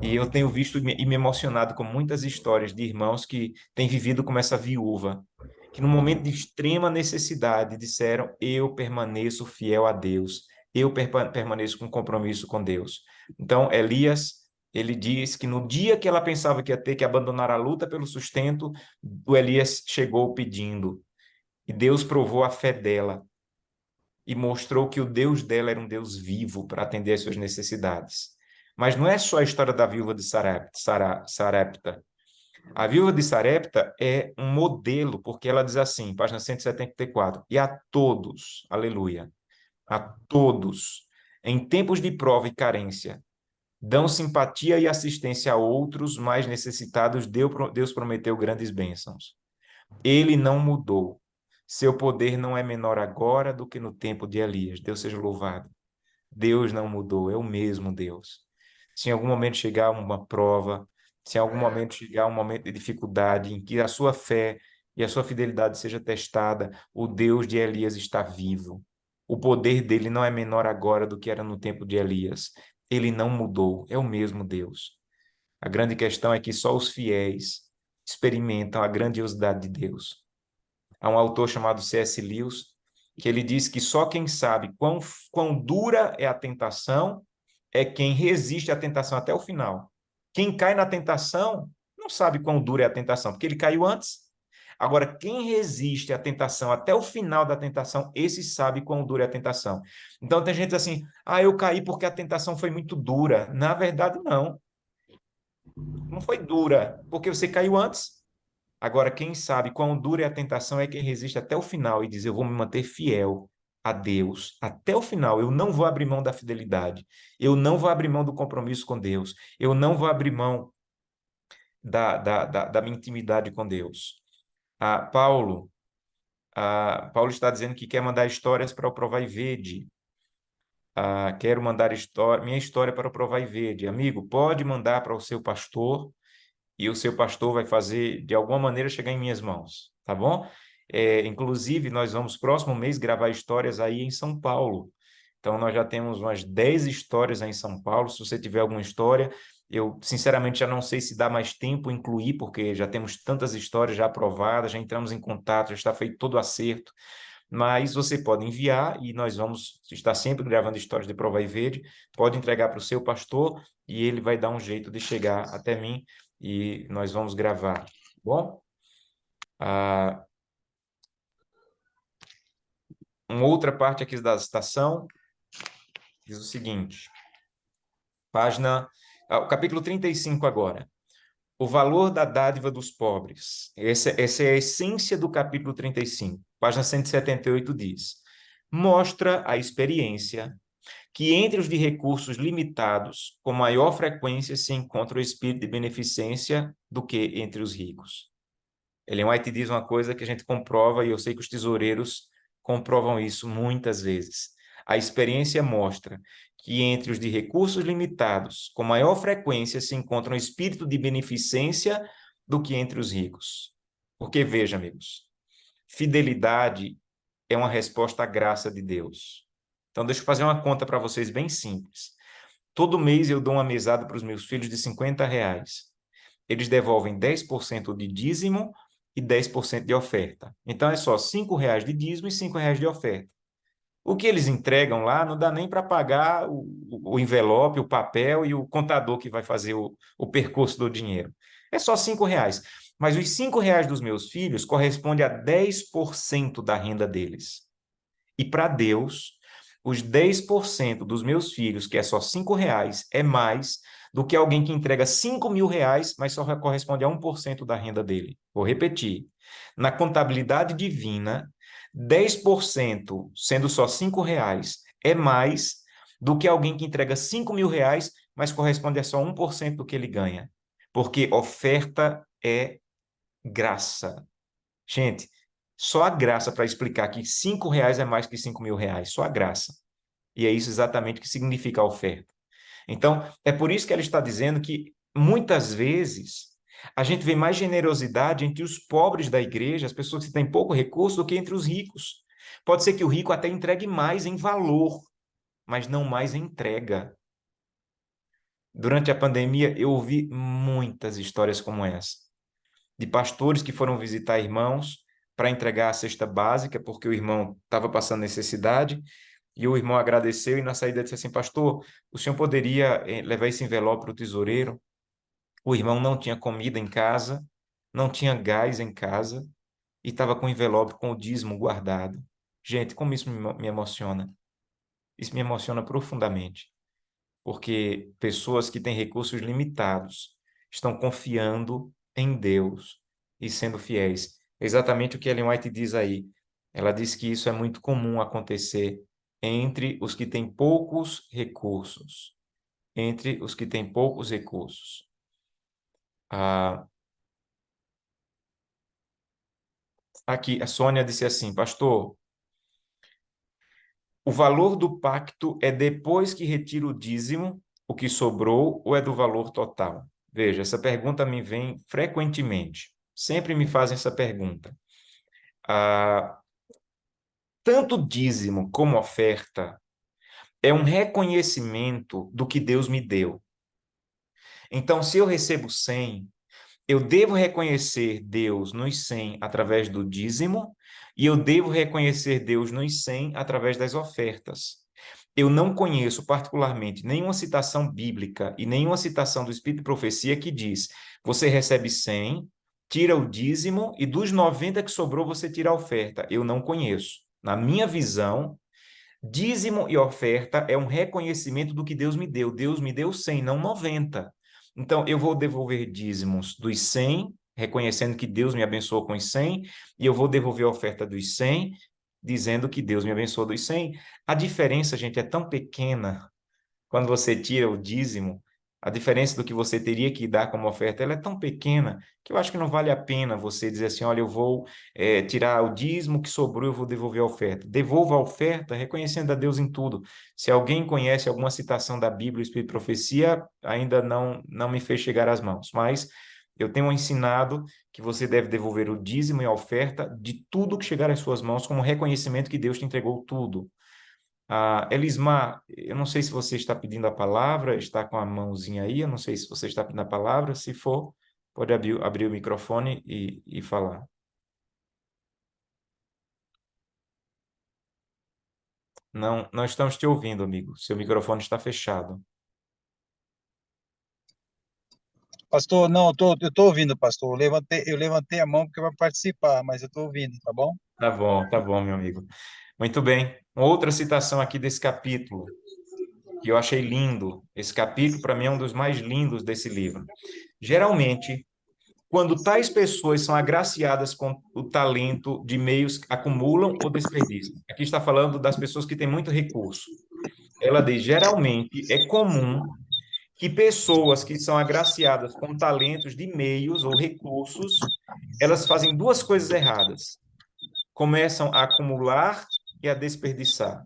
E: E eu tenho visto e me emocionado com muitas histórias de irmãos que têm vivido como essa viúva, que no momento de extrema necessidade disseram: eu permaneço fiel a Deus, eu permaneço com compromisso com Deus. Então, Elias, ele diz que no dia que ela pensava que ia ter que abandonar a luta pelo sustento, o Elias chegou pedindo: E Deus provou a fé dela e mostrou que o Deus dela era um Deus vivo para atender às suas necessidades. Mas não é só a história da viúva de Sarepta. A viúva de Sarepta é um modelo, porque ela diz assim, página 174, e a todos, aleluia, a todos, em tempos de prova e carência, dão simpatia e assistência a outros mais necessitados, Deus prometeu grandes bênçãos. Ele não mudou. Seu poder não é menor agora do que no tempo de Elias. Deus seja louvado. Deus não mudou, é o mesmo Deus. Se em algum momento chegar uma prova, se em algum momento chegar um momento de dificuldade em que a sua fé e a sua fidelidade seja testada, o Deus de Elias está vivo. O poder dele não é menor agora do que era no tempo de Elias. Ele não mudou, é o mesmo Deus. A grande questão é que só os fiéis experimentam a grandiosidade de Deus. Há um autor chamado C.S. Lewis, que ele diz que só quem sabe quão dura é a tentação é quem resiste à tentação até o final. Quem cai na tentação não sabe quão dura é a tentação, porque ele caiu antes. Agora, quem resiste à tentação até o final da tentação, esse sabe quão dura é a tentação. Então, tem gente assim, eu caí porque a tentação foi muito dura. Na verdade, não. Não foi dura, porque você caiu antes. Agora, quem sabe quão dura é a tentação é quem resiste até o final e diz, eu vou me manter fiel a Deus até o final. Eu não vou abrir mão da fidelidade. Eu não vou abrir mão do compromisso com Deus. Eu não vou abrir mão da minha intimidade com Deus. Paulo está dizendo que quer mandar histórias para o Provai e Vede. Quero mandar minha história para o Provai e Vede. Amigo, pode mandar para o seu pastor e o seu pastor vai fazer, de alguma maneira, chegar em minhas mãos, tá bom? Inclusive, nós vamos, próximo mês, gravar histórias aí em São Paulo. Então, nós já temos umas 10 histórias aí em São Paulo. Se você tiver alguma história, eu, sinceramente, já não sei se dá mais tempo incluir, porque já temos tantas histórias já aprovadas, já entramos em contato, já está feito todo o acerto. Mas você pode enviar e nós vamos estar sempre gravando histórias de Prova e Verde. Pode entregar para o seu pastor e ele vai dar um jeito de chegar até mim e nós vamos gravar, bom? Uma outra parte aqui da citação diz o seguinte, o capítulo 35 agora. O valor da dádiva dos pobres. Essa é a essência do capítulo 35. Página 178 diz, mostra a experiência que entre os de recursos limitados, com maior frequência se encontra o espírito de beneficência do que entre os ricos. Ellen White diz uma coisa que a gente comprova, e eu sei que os tesoureiros comprovam isso muitas vezes. A experiência mostra que entre os de recursos limitados, com maior frequência se encontra um espírito de beneficência do que entre os ricos. Porque, veja, amigos, fidelidade é uma resposta à graça de Deus. Então, deixa eu fazer uma conta para vocês bem simples. Todo mês eu dou uma mesada para os meus filhos de R$50. Eles devolvem 10% de dízimo e 10% de oferta. Então, é só R$5 de dízimo e R$5 de oferta. O que eles entregam lá não dá nem para pagar o envelope, o papel e o contador que vai fazer o percurso do dinheiro. É só R$5. Mas os R$5 dos meus filhos corresponde a 10% da renda deles. E para Deus, os 10% dos meus filhos, que é só R$5, é mais do que alguém que entrega R$5.000, mas só corresponde a 1% da renda dele. Vou repetir. Na contabilidade divina, 10%, sendo só R$5, é mais do que alguém que entrega R$5.000, mas corresponde a só 1% do que ele ganha. Porque oferta é graça. Gente, só a graça para explicar que R$5 é mais que R$5.000, só a graça. E é isso exatamente que significa a oferta. Então, é por isso que ela está dizendo que, muitas vezes, a gente vê mais generosidade entre os pobres da igreja, as pessoas que têm pouco recurso, do que entre os ricos. Pode ser que o rico até entregue mais em valor, mas não mais em entrega. Durante a pandemia, eu ouvi muitas histórias como essa, de pastores que foram visitar irmãos para entregar a cesta básica, porque o irmão estava passando necessidade, e o irmão agradeceu e na saída disse assim, pastor, o senhor poderia levar esse envelope para o tesoureiro? O irmão não tinha comida em casa, não tinha gás em casa, e estava com o envelope com o dízimo guardado. Gente, como isso me emociona. Isso me emociona profundamente, porque pessoas que têm recursos limitados estão confiando em Deus e sendo fiéis. Exatamente o que Ellen White diz aí. Ela diz que isso é muito comum acontecer entre os que têm poucos recursos. Entre os que têm poucos recursos. Aqui, a Sônia disse assim, pastor, o valor do pacto é depois que retiro o dízimo, o que sobrou, ou é do valor total? Veja, essa pergunta me vem frequentemente. Sempre me fazem essa pergunta. Tanto dízimo como oferta é um reconhecimento do que Deus me deu. Então, se eu recebo 100, eu devo reconhecer Deus nos 100 através do dízimo e eu devo reconhecer Deus nos 100 através das ofertas. Eu não conheço particularmente nenhuma citação bíblica e nenhuma citação do Espírito de Profecia que diz: você recebe 100, tira o dízimo e dos 90 que sobrou você tira a oferta. Eu não conheço. Na minha visão, dízimo e oferta é um reconhecimento do que Deus me deu. Deus me deu 100, não 90. Então, eu vou devolver dízimos dos 100, reconhecendo que Deus me abençoou com os 100, e eu vou devolver a oferta dos 100, dizendo que Deus me abençoou dos 100. A diferença, gente, é tão pequena quando você tira o dízimo, a diferença do que você teria que dar como oferta, ela é tão pequena que eu acho que não vale a pena você dizer assim, olha, eu vou tirar o dízimo que sobrou, eu vou devolver a oferta. Devolva a oferta reconhecendo a Deus em tudo. Se alguém conhece alguma citação da Bíblia, o Espírito de Profecia, ainda não me fez chegar às mãos, mas eu tenho ensinado que você deve devolver o dízimo e a oferta de tudo que chegar às suas mãos como reconhecimento que Deus te entregou tudo. Elismar, eu não sei se você está pedindo a palavra, está com a mãozinha aí, eu não sei se você está pedindo a palavra, se for, pode abrir o microfone e falar. Não estamos te ouvindo, amigo, seu microfone está fechado.
F: Pastor, não, eu tô ouvindo, pastor. Eu levantei a mão porque eu vou participar, mas eu tô ouvindo, tá bom?
E: Tá bom, meu amigo. Muito bem. Uma outra citação aqui desse capítulo, que eu achei lindo. Esse capítulo, para mim, é um dos mais lindos desse livro. Geralmente, quando tais pessoas são agraciadas com o talento de meios, acumulam ou desperdiçam. Aqui está falando das pessoas que têm muito recurso. Ela diz, geralmente, é comum que pessoas que são agraciadas com talentos de meios ou recursos, elas fazem duas coisas erradas. Começam a acumular e a desperdiçar.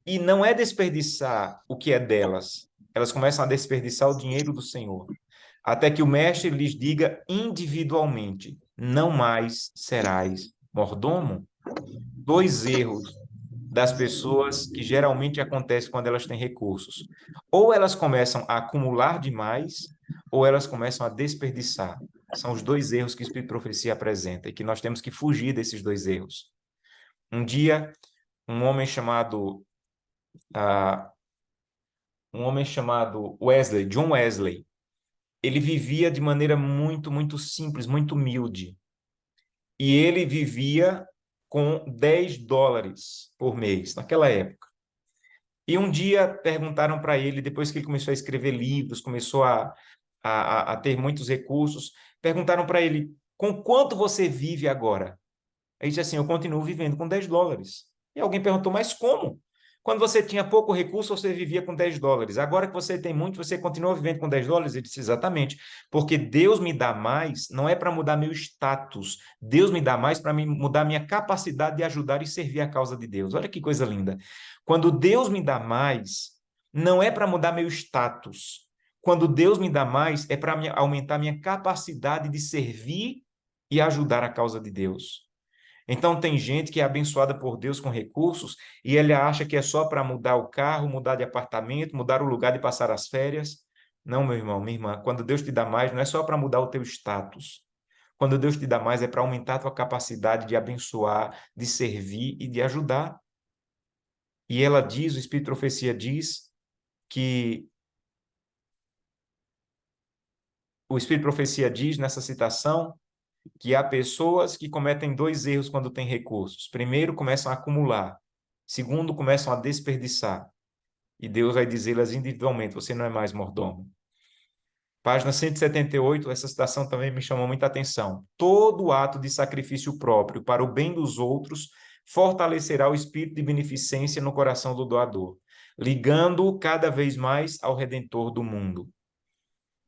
E: E não é desperdiçar o que é delas. Elas começam a desperdiçar o dinheiro do Senhor. Até que o mestre lhes diga individualmente: não mais serás mordomo. Dois erros das pessoas que geralmente acontecem quando elas têm recursos. Ou elas começam a acumular demais, ou elas começam a desperdiçar. São os dois erros que o Espírito de Profecia apresenta e que nós temos que fugir desses dois erros. Um dia, um homem chamado Wesley, John Wesley, ele vivia de maneira muito, muito simples, muito humilde. E ele vivia com $10 por mês, naquela época. E um dia perguntaram para ele, depois que ele começou a escrever livros, começou a ter muitos recursos, perguntaram para ele, com quanto você vive agora? Ele disse assim, eu continuo vivendo com $10. E alguém perguntou, mas como? Quando você tinha pouco recurso, você vivia com $10. Agora que você tem muito, você continua vivendo com $10? Ele disse, exatamente. Porque Deus me dá mais, não é para mudar meu status. Deus me dá mais para mudar minha capacidade de ajudar e servir a causa de Deus. Olha que coisa linda. Quando Deus me dá mais, não é para mudar meu status. Quando Deus me dá mais, é para aumentar minha capacidade de servir e ajudar a causa de Deus. Então, tem gente que é abençoada por Deus com recursos e ele acha que é só para mudar o carro, mudar de apartamento, mudar o lugar de passar as férias. Não, meu irmão, minha irmã, quando Deus te dá mais, não é só para mudar o teu status. Quando Deus te dá mais, é para aumentar a tua capacidade de abençoar, de servir e de ajudar. E ela diz, o Espírito de Profecia diz, que o Espírito de Profecia diz nessa citação que há pessoas que cometem dois erros quando têm recursos. Primeiro, começam a acumular. Segundo, começam a desperdiçar. E Deus vai dizê-las individualmente, você não é mais mordomo. Página 178, essa citação também me chamou muita atenção. Todo ato de sacrifício próprio para o bem dos outros fortalecerá o espírito de beneficência no coração do doador, ligando-o cada vez mais ao Redentor do mundo.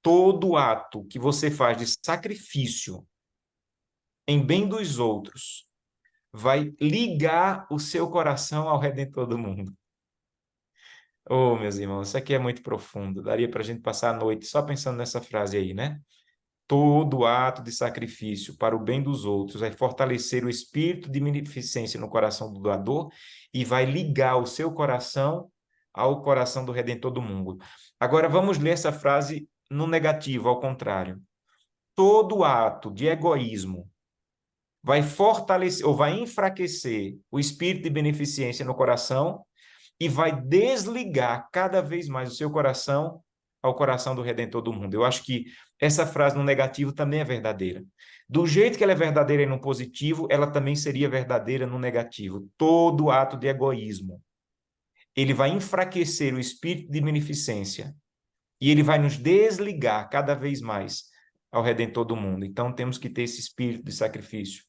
E: Todo ato que você faz de sacrifício em bem dos outros vai ligar o seu coração ao Redentor do mundo. Oh, meus irmãos, isso aqui é muito profundo. Daria para a gente passar a noite só pensando nessa frase aí, né? Todo ato de sacrifício para o bem dos outros vai fortalecer o espírito de beneficência no coração do doador e vai ligar o seu coração ao coração do Redentor do mundo. Agora vamos ler essa frase no negativo, ao contrário. Todo ato de egoísmo vai fortalecer ou vai enfraquecer o espírito de beneficência no coração e vai desligar cada vez mais o seu coração ao coração do Redentor do mundo. Eu acho que essa frase no negativo também é verdadeira. Do jeito que ela é verdadeira no positivo, ela também seria verdadeira no negativo. Todo ato de egoísmo, ele vai enfraquecer o espírito de beneficência e ele vai nos desligar cada vez mais ao Redentor do mundo. Então, temos que ter esse espírito de sacrifício.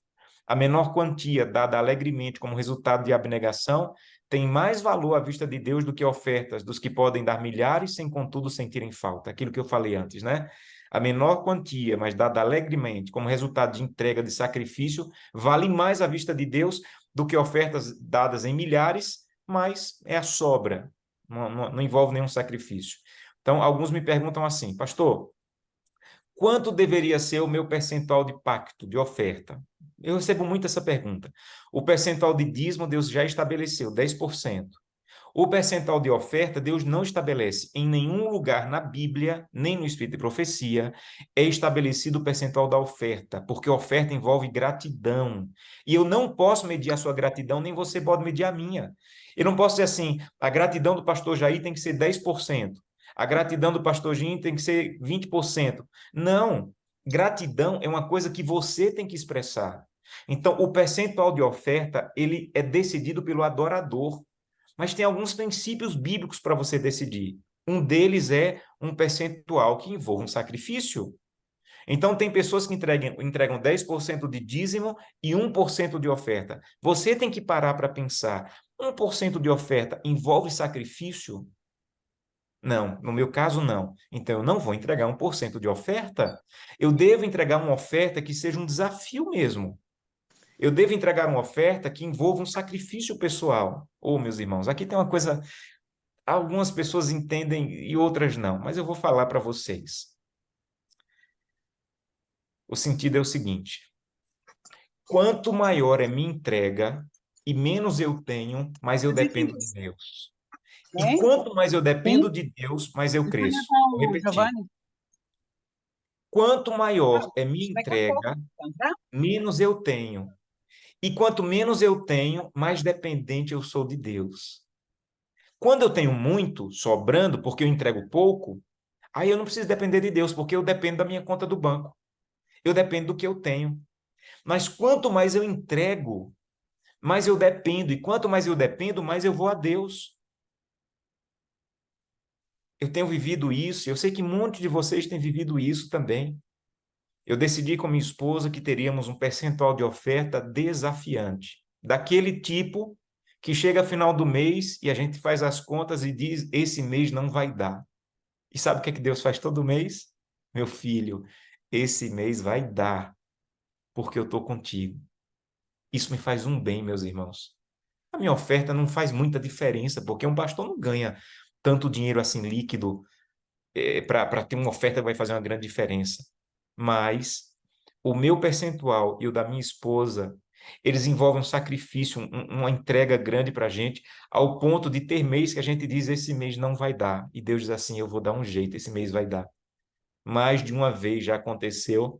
E: A menor quantia dada alegremente como resultado de abnegação tem mais valor à vista de Deus do que ofertas dos que podem dar milhares sem, contudo, sentirem falta. Aquilo que eu falei antes, né? A menor quantia, mas dada alegremente como resultado de entrega de sacrifício, vale mais à vista de Deus do que ofertas dadas em milhares, mas é a sobra, não envolve nenhum sacrifício. Então, alguns me perguntam assim, pastor, quanto deveria ser o meu percentual de pacto, de oferta? Eu recebo muito essa pergunta. O percentual de dízimo, Deus já estabeleceu, 10%. O percentual de oferta, Deus não estabelece. Em nenhum lugar na Bíblia, nem no Espírito de Profecia, é estabelecido o percentual da oferta, porque a oferta envolve gratidão. E eu não posso medir a sua gratidão, nem você pode medir a minha. Eu não posso dizer assim, a gratidão do pastor Jair tem que ser 10%. A gratidão do pastor Jim tem que ser 20%. Não, gratidão é uma coisa que você tem que expressar. Então, o percentual de oferta, ele é decidido pelo adorador. Mas tem alguns princípios bíblicos para você decidir. Um deles é um percentual que envolve um sacrifício. Então, tem pessoas que entregam 10% de dízimo e 1% de oferta. Você tem que parar para pensar, 1% de oferta envolve sacrifício? Não, no meu caso, não. Então, eu não vou entregar 1% de oferta. Eu devo entregar uma oferta que seja um desafio mesmo. Eu devo entregar uma oferta que envolva um sacrifício pessoal. Oh, meus irmãos, aqui tem uma coisa, algumas pessoas entendem e outras não, mas eu vou falar para vocês. O sentido é o seguinte: quanto maior é minha entrega e menos eu tenho, mais eu dependo de Deus. E quanto mais eu dependo de Deus, mais eu cresço. Vou repetir. Quanto maior é minha entrega, menos eu tenho. E quanto menos eu tenho, mais dependente eu sou de Deus. Quando eu tenho muito, sobrando, porque eu entrego pouco, aí eu não preciso depender de Deus, porque eu dependo da minha conta do banco. Eu dependo do que eu tenho. Mas quanto mais eu entrego, mais eu dependo. E quanto mais eu dependo, mais eu vou a Deus. Eu tenho vivido isso, eu sei que um monte de vocês têm vivido isso também. Eu decidi com minha esposa que teríamos um percentual de oferta desafiante, daquele tipo que chega final do mês e a gente faz as contas e diz, esse mês não vai dar. E sabe o que é que Deus faz todo mês? Meu filho, esse mês vai dar, porque eu estou contigo. Isso me faz um bem, meus irmãos. A minha oferta não faz muita diferença, porque um pastor não ganha tanto dinheiro assim líquido para ter uma oferta que vai fazer uma grande diferença. Mas o meu percentual e o da minha esposa, eles envolvem um sacrifício, uma entrega grande para a gente, ao ponto de ter mês que a gente diz, esse mês não vai dar. E Deus diz assim, eu vou dar um jeito, esse mês vai dar. Mais de uma vez já aconteceu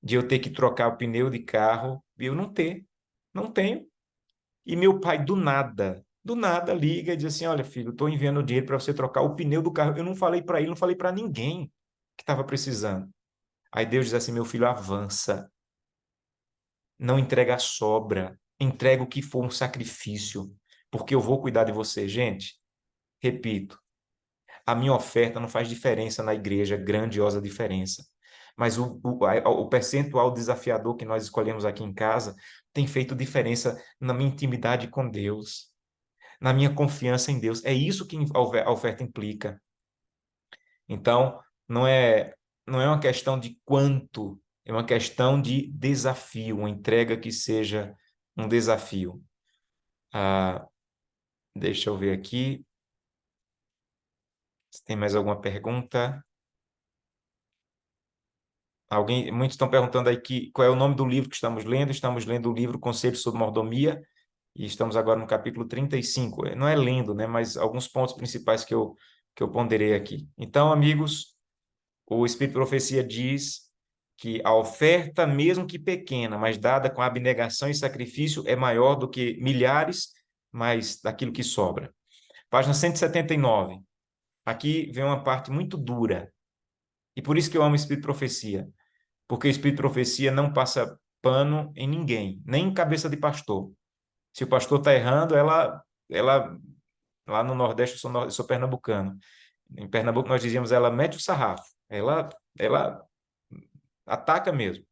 E: de eu ter que trocar o pneu de carro e eu não tenho. E meu pai, do nada, liga e diz assim, olha filho, estou enviando dinheiro para você trocar o pneu do carro. Eu não falei para ele, não falei para ninguém que estava precisando. Aí Deus diz assim, meu filho, avança, Não entrega a sobra, entrega o que for um sacrifício, porque eu vou cuidar de você. Gente, repito, a minha oferta não faz diferença na igreja, grandiosa diferença. Mas o percentual desafiador que nós escolhemos aqui em casa tem feito diferença na minha intimidade com Deus, na minha confiança em Deus. É isso que a oferta implica. Então, não é uma questão de quanto, é uma questão de desafio, uma entrega que seja um desafio. Deixa eu ver aqui. Se tem mais alguma pergunta? Muitos estão perguntando aí qual é o nome do livro que estamos lendo. Estamos lendo o livro Conselhos sobre Mordomia e estamos agora no capítulo 35. Não é lendo, né? Mas alguns pontos principais que eu ponderei aqui. Então, amigos, o Espírito de Profecia diz que a oferta, mesmo que pequena, mas dada com abnegação e sacrifício, é maior do que milhares, mas daquilo que sobra. Página 179. Aqui vem uma parte muito dura. E por isso que eu amo o Espírito de Profecia. Porque o Espírito de Profecia não passa pano em ninguém, nem em cabeça de pastor. Se o pastor está errando, ela lá no Nordeste, eu sou pernambucano. Em Pernambuco nós dizíamos, ela mete o sarrafo. Ela ataca mesmo.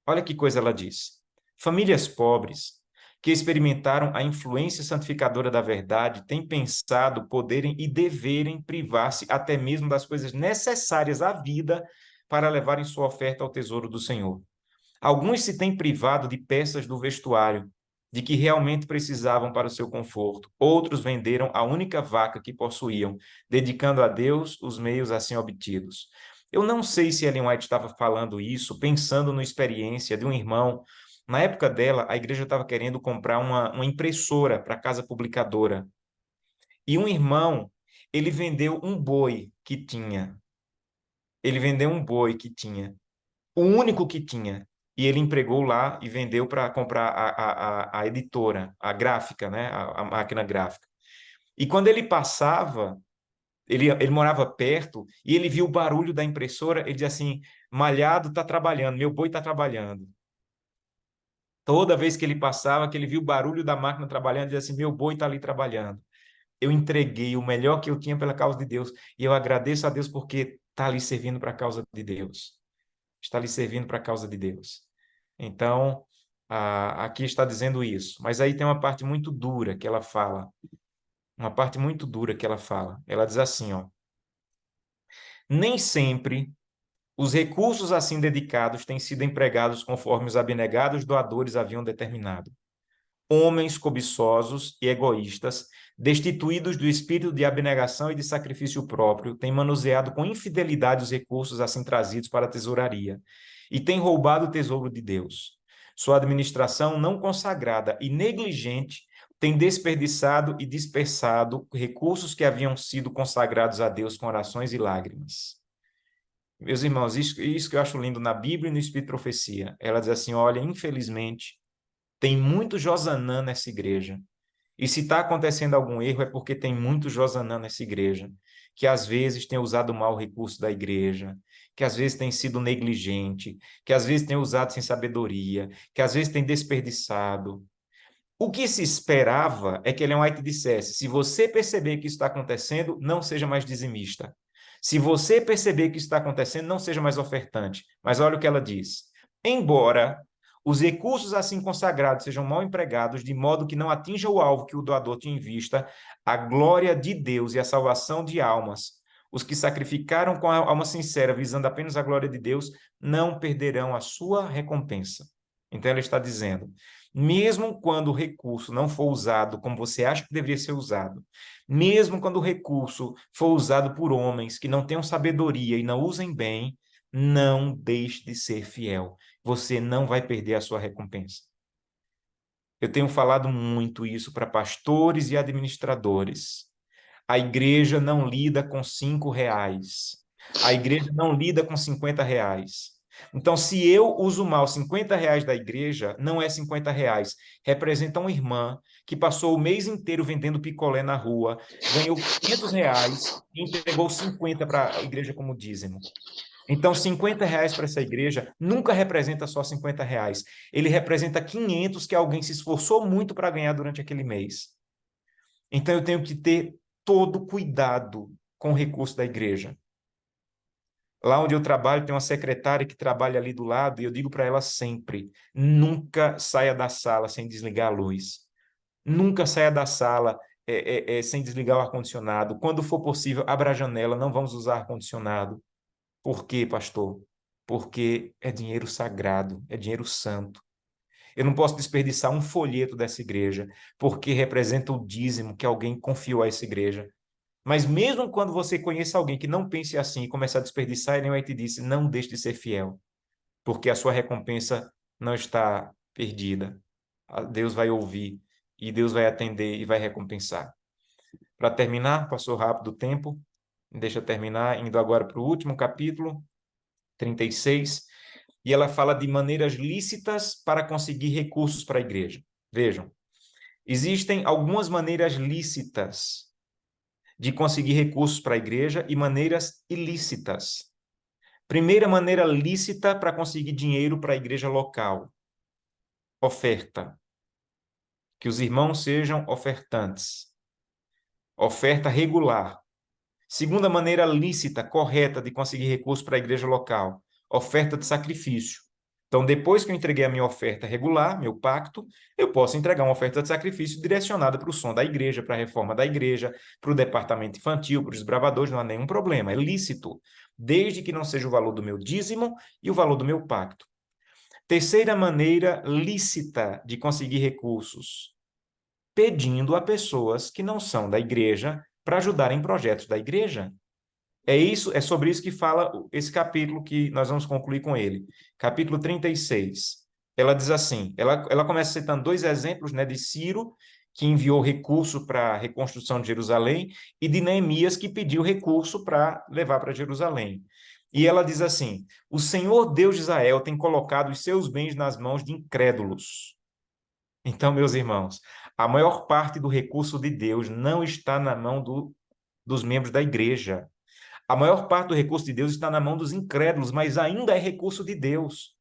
E: Olha que coisa ela diz. Famílias pobres que experimentaram a influência santificadora da verdade têm pensado poderem e deverem privar-se até mesmo das coisas necessárias à vida para levarem sua oferta ao tesouro do Senhor. Alguns se têm privado de peças do vestuário, de que realmente precisavam para o seu conforto. Outros venderam a única vaca que possuíam, dedicando a Deus os meios assim obtidos. Eu não sei se Ellen White estava falando isso, pensando na experiência de um irmão. Na época dela, a igreja estava querendo comprar uma impressora para a casa publicadora. E um irmão, ele vendeu um boi que tinha. Ele vendeu um boi que tinha. O único que tinha. E ele empregou lá e vendeu para comprar a editora, a gráfica, né? A máquina gráfica. E quando ele passava, ele morava perto e ele viu o barulho da impressora, ele dizia assim, Malhado está trabalhando, meu boi está trabalhando. Toda vez que ele passava, que ele viu o barulho da máquina trabalhando, ele dizia assim, meu boi está ali trabalhando. Eu entreguei o melhor que eu tinha pela causa de Deus e eu agradeço a Deus porque está ali servindo para a causa de Deus. Está ali servindo para a causa de Deus. Então, aqui está dizendo isso. Mas aí tem uma parte muito dura que ela fala. Uma parte muito dura que ela fala. Ela diz assim, ó. Nem sempre os recursos assim dedicados têm sido empregados conforme os abnegados doadores haviam determinado. Homens cobiçosos e egoístas, destituídos do espírito de abnegação e de sacrifício próprio, têm manuseado com infidelidade os recursos assim trazidos para a tesouraria e têm roubado o tesouro de Deus. Sua administração não consagrada e negligente tem desperdiçado e dispersado recursos que haviam sido consagrados a Deus com orações e lágrimas. Meus irmãos, isso que eu acho lindo na Bíblia e no Espírito de Profecia. Ela diz assim, olha, infelizmente, tem muito Josanã nessa igreja. E se está acontecendo algum erro é porque tem muito Josanã nessa igreja, que às vezes tem usado mal o recurso da igreja, que às vezes tem sido negligente, que às vezes tem usado sem sabedoria, que às vezes tem desperdiçado. O que se esperava é que Ellen White dissesse, se você perceber que isso está acontecendo, não seja mais dizimista. Se você perceber que isso está acontecendo, não seja mais ofertante. Mas olha o que ela diz. Embora os recursos assim consagrados sejam mal empregados, de modo que não atinja o alvo que o doador tinha em vista, a glória de Deus e a salvação de almas, os que sacrificaram com a alma sincera, visando apenas a glória de Deus, não perderão a sua recompensa. Então ela está dizendo, mesmo quando o recurso não for usado como você acha que deveria ser usado, mesmo quando o recurso for usado por homens que não tenham sabedoria e não usem bem, não deixe de ser fiel. Você não vai perder a sua recompensa. Eu tenho falado muito isso para pastores e administradores. A igreja não lida com R$5. A igreja não lida com R$50. Então, se eu uso mal R$50 da igreja, não é R$50. Representa uma irmã que passou o mês inteiro vendendo picolé na rua, ganhou R$500 e entregou 50 para a igreja como dízimo. Então, R$ 50 para essa igreja nunca representa só R$ 50. Ele representa 500 que alguém se esforçou muito para ganhar durante aquele mês. Então, eu tenho que ter todo cuidado com o recurso da igreja. Lá onde eu trabalho, tem uma secretária que trabalha ali do lado, e eu digo para ela sempre: nunca saia da sala sem desligar a luz. Nunca saia da sala sem desligar o ar-condicionado. Quando for possível, abra a janela, não vamos usar ar-condicionado. Por quê, pastor? Porque é dinheiro sagrado, é dinheiro santo. Eu não posso desperdiçar um folheto dessa igreja, porque representa o dízimo que alguém confiou a essa igreja. Mas mesmo quando você conheça alguém que não pense assim e começa a desperdiçar, ele vai te dizer: não deixe de ser fiel, porque a sua recompensa não está perdida. Deus vai ouvir e Deus vai atender e vai recompensar. Para terminar, passou rápido o tempo, deixa eu terminar, indo agora para o último capítulo, 36, e ela fala de maneiras lícitas para conseguir recursos para a igreja. Vejam, existem algumas maneiras lícitas de conseguir recursos para a igreja e maneiras ilícitas. Primeira maneira lícita para conseguir dinheiro para a igreja local: oferta. Que os irmãos sejam ofertantes. Oferta regular. Segunda maneira lícita, correta de conseguir recursos para a igreja local: oferta de sacrifício. Então, depois que eu entreguei a minha oferta regular, meu pacto, eu posso entregar uma oferta de sacrifício direcionada para o som da igreja, para a reforma da igreja, para o departamento infantil, para os desbravadores, não há nenhum problema, é lícito, desde que não seja o valor do meu dízimo e o valor do meu pacto. Terceira maneira lícita de conseguir recursos: pedindo a pessoas que não são da igreja para ajudar em projetos da igreja. É sobre isso que fala esse capítulo que nós vamos concluir com ele. Capítulo 36. Ela diz assim, ela começa citando 2 exemplos, né, de Ciro, que enviou recurso para a reconstrução de Jerusalém, e de Neemias, que pediu recurso para levar para Jerusalém. E ela diz assim: o Senhor Deus de Israel tem colocado os seus bens nas mãos de incrédulos. Então, meus irmãos, a maior parte do recurso de Deus não está na mão dos membros da igreja. A maior parte do recurso de Deus está na mão dos incrédulos, mas ainda é recurso de Deus.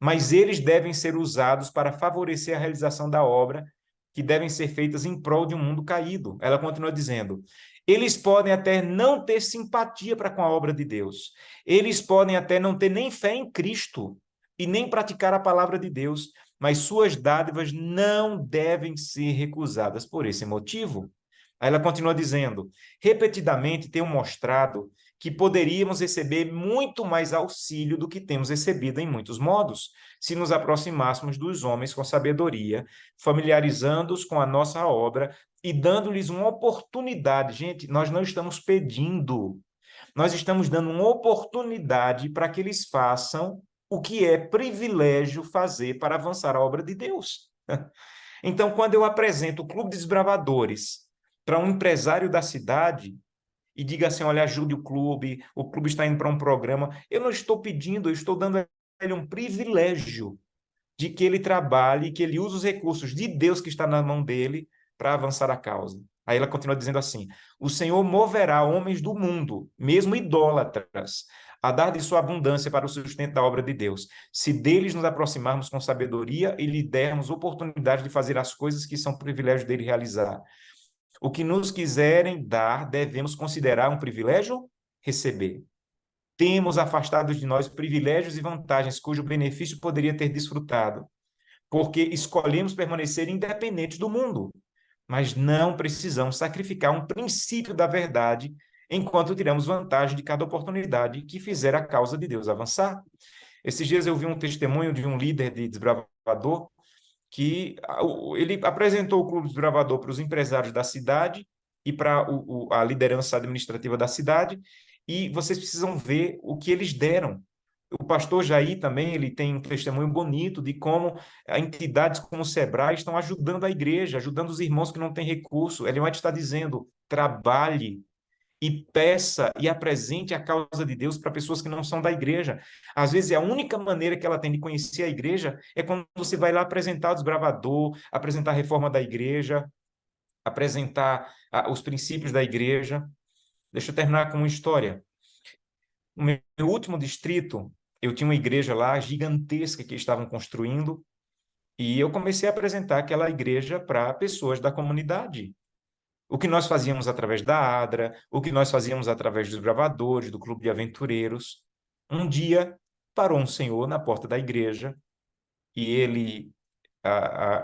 E: Mas eles devem ser usados para favorecer a realização da obra, que devem ser feitas em prol de um mundo caído. Ela continua dizendo: eles podem até não ter simpatia para com a obra de Deus. Eles podem até não ter nem fé em Cristo e nem praticar a palavra de Deus, mas suas dádivas não devem ser recusadas por esse motivo. Aí ela continua dizendo: repetidamente tenho mostrado que poderíamos receber muito mais auxílio do que temos recebido em muitos modos, se nos aproximássemos dos homens com sabedoria, familiarizando-os com a nossa obra e dando-lhes uma oportunidade. Gente, nós não estamos pedindo, nós estamos dando uma oportunidade para que eles façam o que é privilégio fazer para avançar a obra de Deus. Então, quando eu apresento o Clube de Desbravadores para um empresário da cidade e diga assim: olha, ajude o clube está indo para um programa, eu não estou pedindo, eu estou dando a ele um privilégio de que ele trabalhe, que ele use os recursos de Deus que está na mão dele para avançar a causa. Aí ela continua dizendo assim: o Senhor moverá homens do mundo, mesmo idólatras, a dar de sua abundância para o sustento da obra de Deus, se deles nos aproximarmos com sabedoria e lhe dermos oportunidade de fazer as coisas que são privilégio dele realizar. O que nos quiserem dar, devemos considerar um privilégio receber. Temos afastado de nós privilégios e vantagens cujo benefício poderia ter desfrutado, porque escolhemos permanecer independentes do mundo, mas não precisamos sacrificar um princípio da verdade enquanto tiramos vantagem de cada oportunidade que fizer a causa de Deus avançar. Esses dias eu vi um testemunho de um líder de desbravador que ele apresentou o Clube Desbravador para os empresários da cidade e para a liderança administrativa da cidade, e vocês precisam ver o que eles deram. O pastor Jair também, ele tem um testemunho bonito de como entidades como o Sebrae estão ajudando a igreja, ajudando os irmãos que não têm recurso. Ellen White está dizendo: trabalhe e peça e apresente a causa de Deus para pessoas que não são da igreja. Às vezes, a única maneira que ela tem de conhecer a igreja é quando você vai lá apresentar o desbravador, apresentar a reforma da igreja, apresentar os princípios da igreja. Deixa eu terminar com uma história. No meu último distrito, eu tinha uma igreja lá gigantesca que estavam construindo, e eu comecei a apresentar aquela igreja para pessoas da comunidade. O que nós fazíamos através da ADRA, o que nós fazíamos através dos bravadores, do clube de aventureiros. Um dia, parou um senhor na porta da igreja, e ele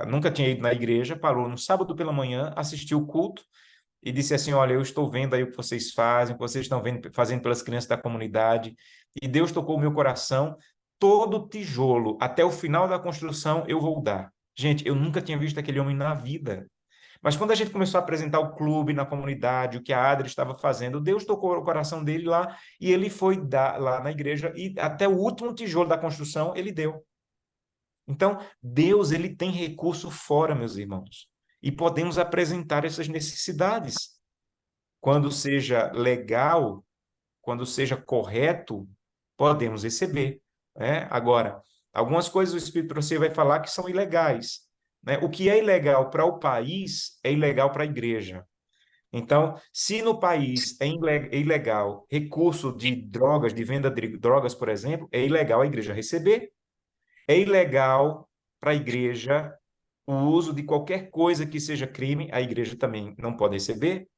E: nunca tinha ido na igreja, parou no sábado pela manhã, assistiu o culto, e disse assim: olha, eu estou vendo aí o que vocês fazem, o que vocês estão vendo, fazendo pelas crianças da comunidade, e Deus tocou o meu coração, todo tijolo, até o final da construção, eu vou dar. Gente, eu nunca tinha visto aquele homem na vida. Mas quando a gente começou a apresentar o clube na comunidade, o que a Adri estava fazendo, Deus tocou o coração dele lá, e ele foi dar lá na igreja, e até o último tijolo da construção, ele deu. Então, Deus, ele tem recurso fora, meus irmãos, e podemos apresentar essas necessidades. Quando seja legal, quando seja correto, podemos receber, né? Agora, algumas coisas o Espírito Santo vai falar que são ilegais, né? O que é ilegal para o país é ilegal para a igreja. Então, se no país é ilegal recurso de drogas, de venda de drogas, por exemplo, é ilegal a igreja receber. É ilegal para a igreja o uso de qualquer coisa que seja crime, a igreja também não pode receber.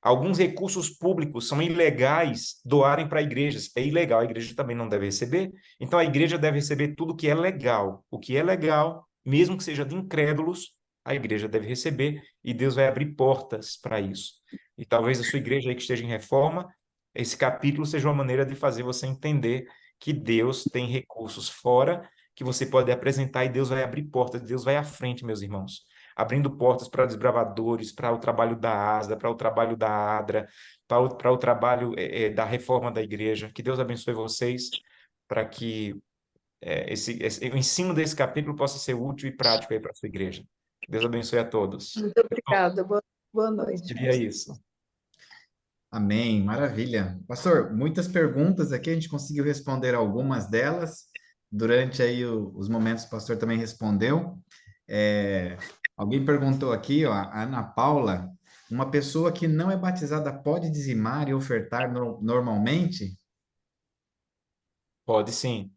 E: Alguns recursos públicos são ilegais doarem para igrejas. É ilegal, a igreja também não deve receber. Então, a igreja deve receber tudo que é legal. O que é legal, mesmo que seja de incrédulos, a igreja deve receber, e Deus vai abrir portas para isso. E talvez a sua igreja aí que esteja em reforma, esse capítulo seja uma maneira de fazer você entender que Deus tem recursos fora, que você pode apresentar, e Deus vai abrir portas, Deus vai à frente, meus irmãos, abrindo portas para desbravadores, para o trabalho da ASDA, para o trabalho da ADRA, para o trabalho da reforma da igreja. Que Deus abençoe vocês, para que o ensino desse capítulo possa ser útil e prático aí para a sua igreja. Deus abençoe a todos.
G: Muito obrigada. Boa noite.
E: Seria isso.
A: Amém, maravilha. Pastor, muitas perguntas aqui, a gente conseguiu responder algumas delas. Durante aí os momentos o pastor também respondeu. Alguém perguntou aqui, ó, a Ana Paula, uma pessoa que não é batizada pode dizimar e ofertar normalmente?
E: Pode sim.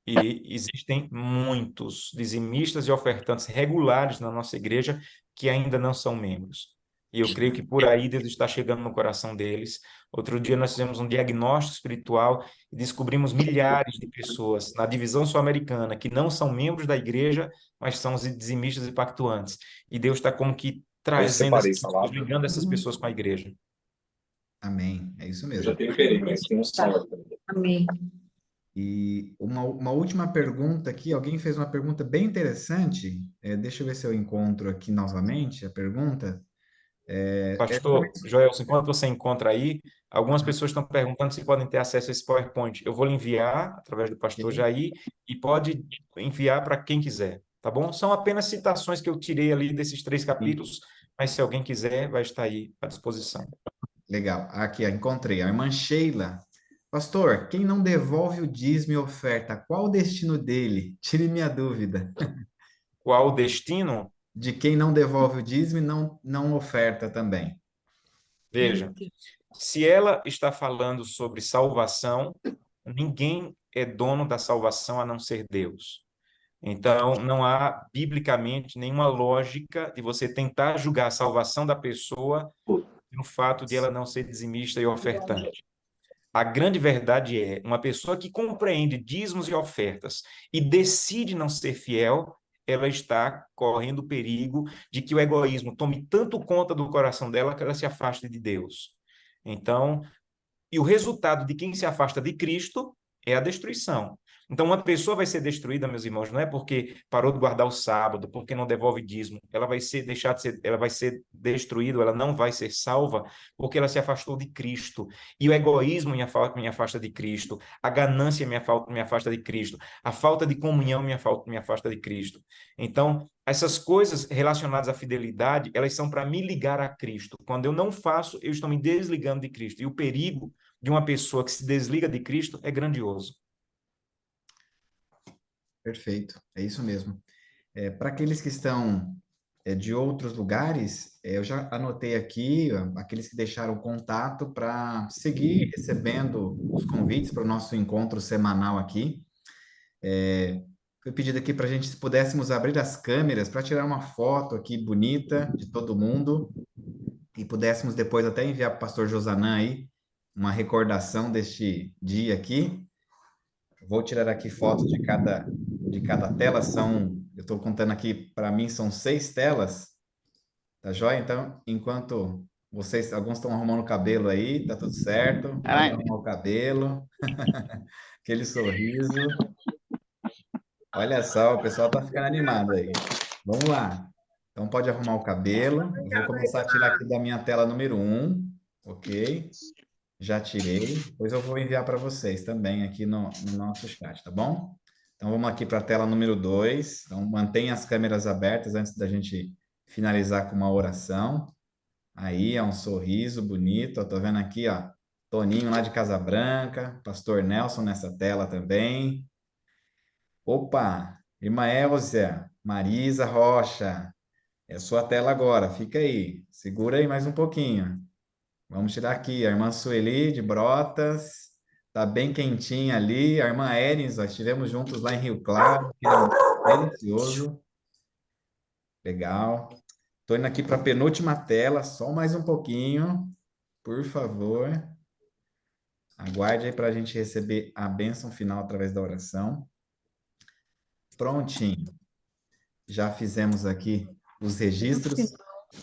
E: E existem muitos dizimistas e ofertantes regulares na nossa igreja que ainda não são membros. E eu creio que por aí Deus está chegando no coração deles. Outro dia nós fizemos um diagnóstico espiritual e descobrimos milhares de pessoas na divisão sul-americana que não são membros da igreja, mas são os dizimistas e pactuantes. E Deus está como que trazendo essas pessoas, ligando essas pessoas com a igreja.
A: Amém, é isso
H: Eu
A: mesmo.
H: já temperei, mas tem um sal.
G: Amém.
A: E uma última pergunta aqui, alguém fez uma pergunta bem interessante, deixa eu ver se eu encontro aqui novamente a pergunta.
E: Pastor Joelson, enquanto você encontra aí, algumas pessoas estão perguntando se podem ter acesso a esse PowerPoint. Eu vou lhe enviar através do pastor Jair e pode enviar para quem quiser, tá bom? São apenas citações que eu tirei ali desses 3 capítulos, mas se alguém quiser, vai estar aí à disposição.
A: Legal, aqui, encontrei, a irmã Sheila. Pastor, quem não devolve o dízimo e oferta, qual o destino dele? Tire minha dúvida.
E: Qual o destino?
A: De quem não devolve o dízimo e não oferta também.
E: Veja, se ela está falando sobre salvação, ninguém é dono da salvação a não ser Deus. Então, não há, biblicamente, nenhuma lógica de você tentar julgar a salvação da pessoa no fato de ela não ser dizimista e ofertante. A grande verdade é, uma pessoa que compreende dízimos e ofertas e decide não ser fiel, ela está correndo o perigo de que o egoísmo tome tanto conta do coração dela que ela se afaste de Deus. Então, e o resultado de quem se afasta de Cristo é a destruição. Então, uma pessoa vai ser destruída, meus irmãos, não é porque parou de guardar o sábado, porque não devolve dízimo. Ela vai ser ela vai ser destruída, ela não vai ser salva, porque ela se afastou de Cristo. E o egoísmo me afasta de Cristo, a ganância me afasta de Cristo, a falta de comunhão me afasta de Cristo. Então, essas coisas relacionadas à fidelidade, elas são para me ligar a Cristo. Quando eu não faço, eu estou me desligando de Cristo. E o perigo de uma pessoa que se desliga de Cristo é grandioso.
A: Perfeito, é isso mesmo. Para aqueles que estão de outros lugares, eu já anotei aqui aqueles que deixaram contato para seguir recebendo os convites para o nosso encontro semanal aqui. Foi pedido aqui para a gente, se pudéssemos abrir as câmeras para tirar uma foto aqui bonita de todo mundo e pudéssemos depois até enviar para o pastor Josanã aí uma recordação deste dia aqui. Vou tirar aqui fotos de cada tela, eu estou contando aqui, para mim são 6 telas, tá joia? Então, enquanto vocês, alguns estão arrumando o cabelo aí, tá tudo certo, pode arrumar o cabelo, aquele sorriso. Olha só, o pessoal tá ficando animado aí. Vamos lá. Então, pode arrumar o cabelo. Eu vou começar a tirar aqui da minha tela número 1, ok? Já tirei. Depois eu vou enviar para vocês também aqui no nosso chat, tá bom? Então, vamos aqui para a tela número 2. Então, mantenha as câmeras abertas antes da gente finalizar com uma oração. Aí, é um sorriso bonito. Eu tô vendo aqui, ó, Toninho lá de Casa Branca, Pastor Nelson nessa tela também. Opa, irmã Elzia, Marisa Rocha, é sua tela agora, fica aí, segura aí mais um pouquinho. Vamos tirar aqui, a irmã Sueli de Brotas, tá bem quentinha ali, a irmã Erins, nós estivemos juntos lá em Rio Claro, que é delicioso, legal. Tô indo aqui para a penúltima tela, só mais um pouquinho, por favor. Aguarde aí para a gente receber a bênção final através da oração. Prontinho. Já fizemos aqui os registros.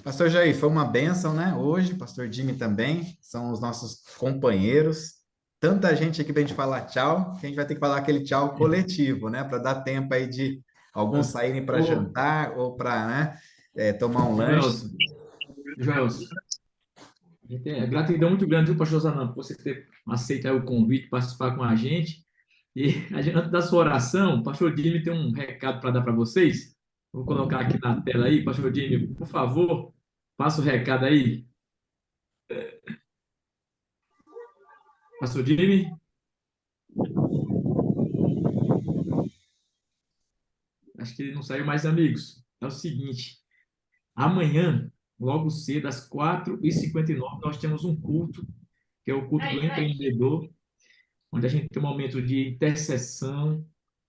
A: Pastor Jair, foi uma bênção, né? Hoje, Pastor Jimmy também, são os nossos companheiros. Tanta gente aqui para a gente falar tchau, que a gente vai ter que falar aquele tchau coletivo, né? Para dar tempo aí de alguns saírem para jantar ou para, né, tomar um lanche.
D: Joelson, a gente tem gratidão muito grande, viu, pastor Zanão, por você ter aceito aí o convite, participar com a gente. E antes da sua oração, o pastor Jimmy tem um recado para dar para vocês. Vou colocar aqui na tela aí, pastor Jimmy, por favor, passa o recado aí. Pastor Jimmy? Acho que ele não saiu mais, amigos. É o seguinte, amanhã, logo cedo, às 4h59, nós temos um culto, que é o culto do empreendedor, onde a gente tem um momento de intercessão,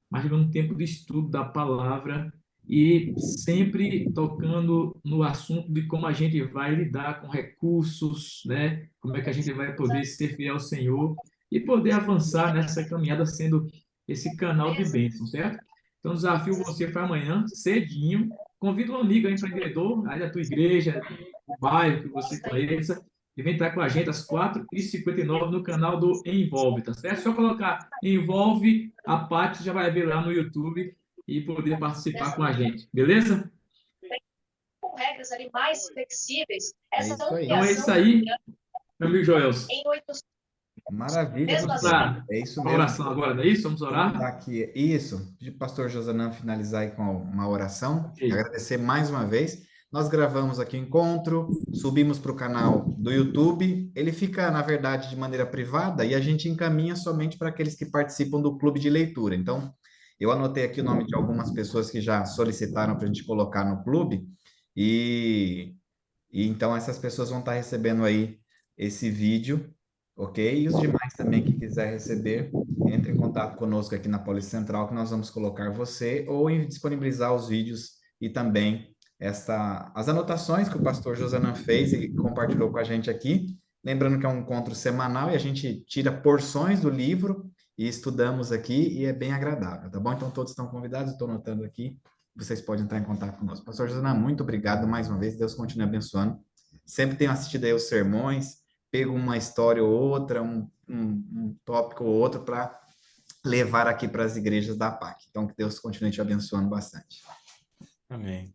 D: mas também um tempo de estudo da palavra e sempre tocando no assunto de como a gente vai lidar com recursos, né? Como é que a gente vai poder ser fiel ao Senhor e poder avançar nessa caminhada sendo esse canal de bênção, certo? Então, desafio você para amanhã, cedinho. Convida um amigo empreendedor, aí da tua igreja, do bairro que você conheça, e vem estar com a gente às 4h59 no canal do Envolve, tá certo? Só colocar Envolve, a parte já vai ver lá no YouTube e poder participar com a gente, beleza?
H: Com regras ali mais flexíveis,
A: essa
D: então é isso aí, meu amigo Joelson.
A: Maravilha,
D: Vamos para
A: é isso
D: a
A: mesmo.
D: oração agora, não é isso? Vamos orar?
A: Vamos aqui. Isso, pedir para o pastor Josanã finalizar aí com uma oração, okay. Agradecer mais uma vez. Nós gravamos aqui o encontro, subimos para o canal do YouTube, ele fica, na verdade, de maneira privada e a gente encaminha somente para aqueles que participam do clube de leitura. Então, eu anotei aqui o nome de algumas pessoas que já solicitaram para a gente colocar no clube e então essas pessoas vão estar recebendo aí esse vídeo, ok? E os demais também que quiser receber, entre em contato conosco aqui na Policentral, que nós vamos colocar você ou disponibilizar os vídeos e também as anotações que o pastor Josanã fez e compartilhou com a gente aqui. Lembrando que é um encontro semanal e a gente tira porções do livro e estudamos aqui e é bem agradável, tá bom? Então todos estão convidados, estou anotando aqui. Vocês podem entrar em contato conosco. Pastor Josanã, muito obrigado mais uma vez. Deus continue abençoando. Sempre tenho assistido aí os sermões, pego uma história ou outra, um tópico ou outro para levar aqui para as igrejas da PAC. Então, que Deus continue te abençoando bastante.
E: Amém.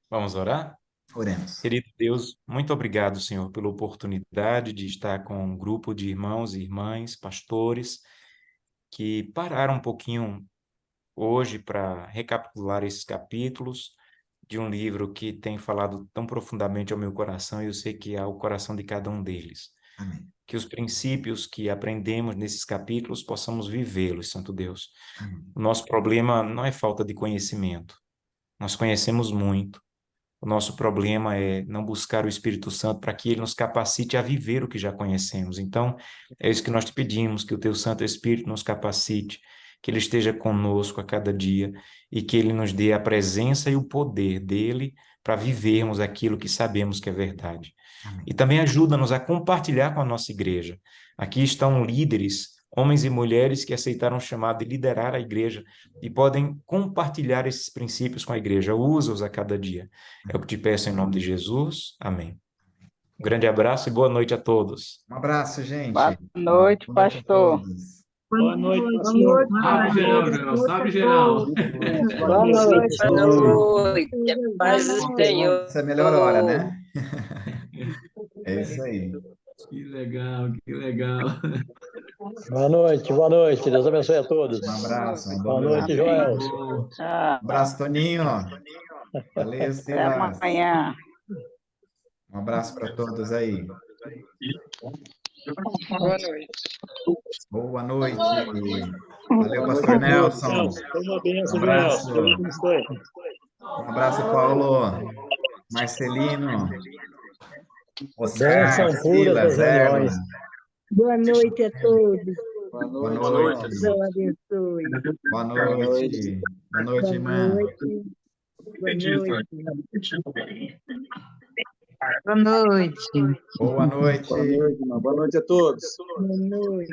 E: Vamos orar?
A: Oremos.
E: Querido Deus, muito obrigado, Senhor, pela oportunidade de estar com um grupo de irmãos e irmãs, pastores, que pararam um pouquinho hoje para recapitular esses capítulos de um livro que tem falado tão profundamente ao meu coração e eu sei que é o coração de cada um deles.
A: Amém.
E: Que os princípios que aprendemos nesses capítulos possamos vivê-los, Santo Deus. Amém. O nosso problema não é falta de conhecimento. Nós conhecemos muito, O nosso problema é não buscar o Espírito Santo para que ele nos capacite a viver o que já conhecemos. Então, é isso que nós te pedimos, que o teu Santo Espírito nos capacite, que ele esteja conosco a cada dia e que ele nos dê a presença e o poder dele para vivermos aquilo que sabemos que é verdade.
A: Amém.
E: E também ajuda-nos a compartilhar com a nossa igreja. Aqui estão líderes, homens e mulheres que aceitaram o chamado de liderar a igreja e podem compartilhar esses princípios com a igreja. Usa-os a cada dia. É o que te peço em nome de Jesus. Amém. Um grande abraço e boa noite a todos.
A: Um abraço, gente.
I: Boa noite,
A: Boa noite a
I: pastor.
A: todos.
C: Boa noite,
G: Boa
C: pastor.
G: noite,
D: Salve geral,
G: pastor.
D: geral. Salve geral.
I: Boa noite.
G: Boa
I: noite. A paz do Senhor.
A: Essa é a melhor hora, né? É isso aí.
D: Que legal, que legal.
C: Boa noite, boa noite. Deus abençoe a todos.
A: Um abraço. Uma
C: Boa
A: boa
C: noite,
A: noite.
C: Joel.
D: Bom.
I: Tchau.
A: Um abraço, Toninho. Valeu,
I: Até
A: Silas.
I: amanhã.
A: Um abraço para todos aí.
I: Boa noite.
A: Boa noite. Valeu, Pastor Nelson.
C: Foi uma bênção,
A: Um
C: Joel.
A: abraço.
C: Deus abençoe.
A: Um abraço, Paulo. Marcelino.
C: Bênção
A: Oscar,
C: pura
A: Silas,
C: das
A: Erla.
C: reuniões.
G: Boa noite a todos.
A: Boa noite.
G: Deus abençoe.
A: Boa noite. Boa noite, irmã.
G: Boa noite.
I: Boa noite.
A: Boa noite.
F: Boa noite, irmão. Boa noite a todos.
G: Boa noite.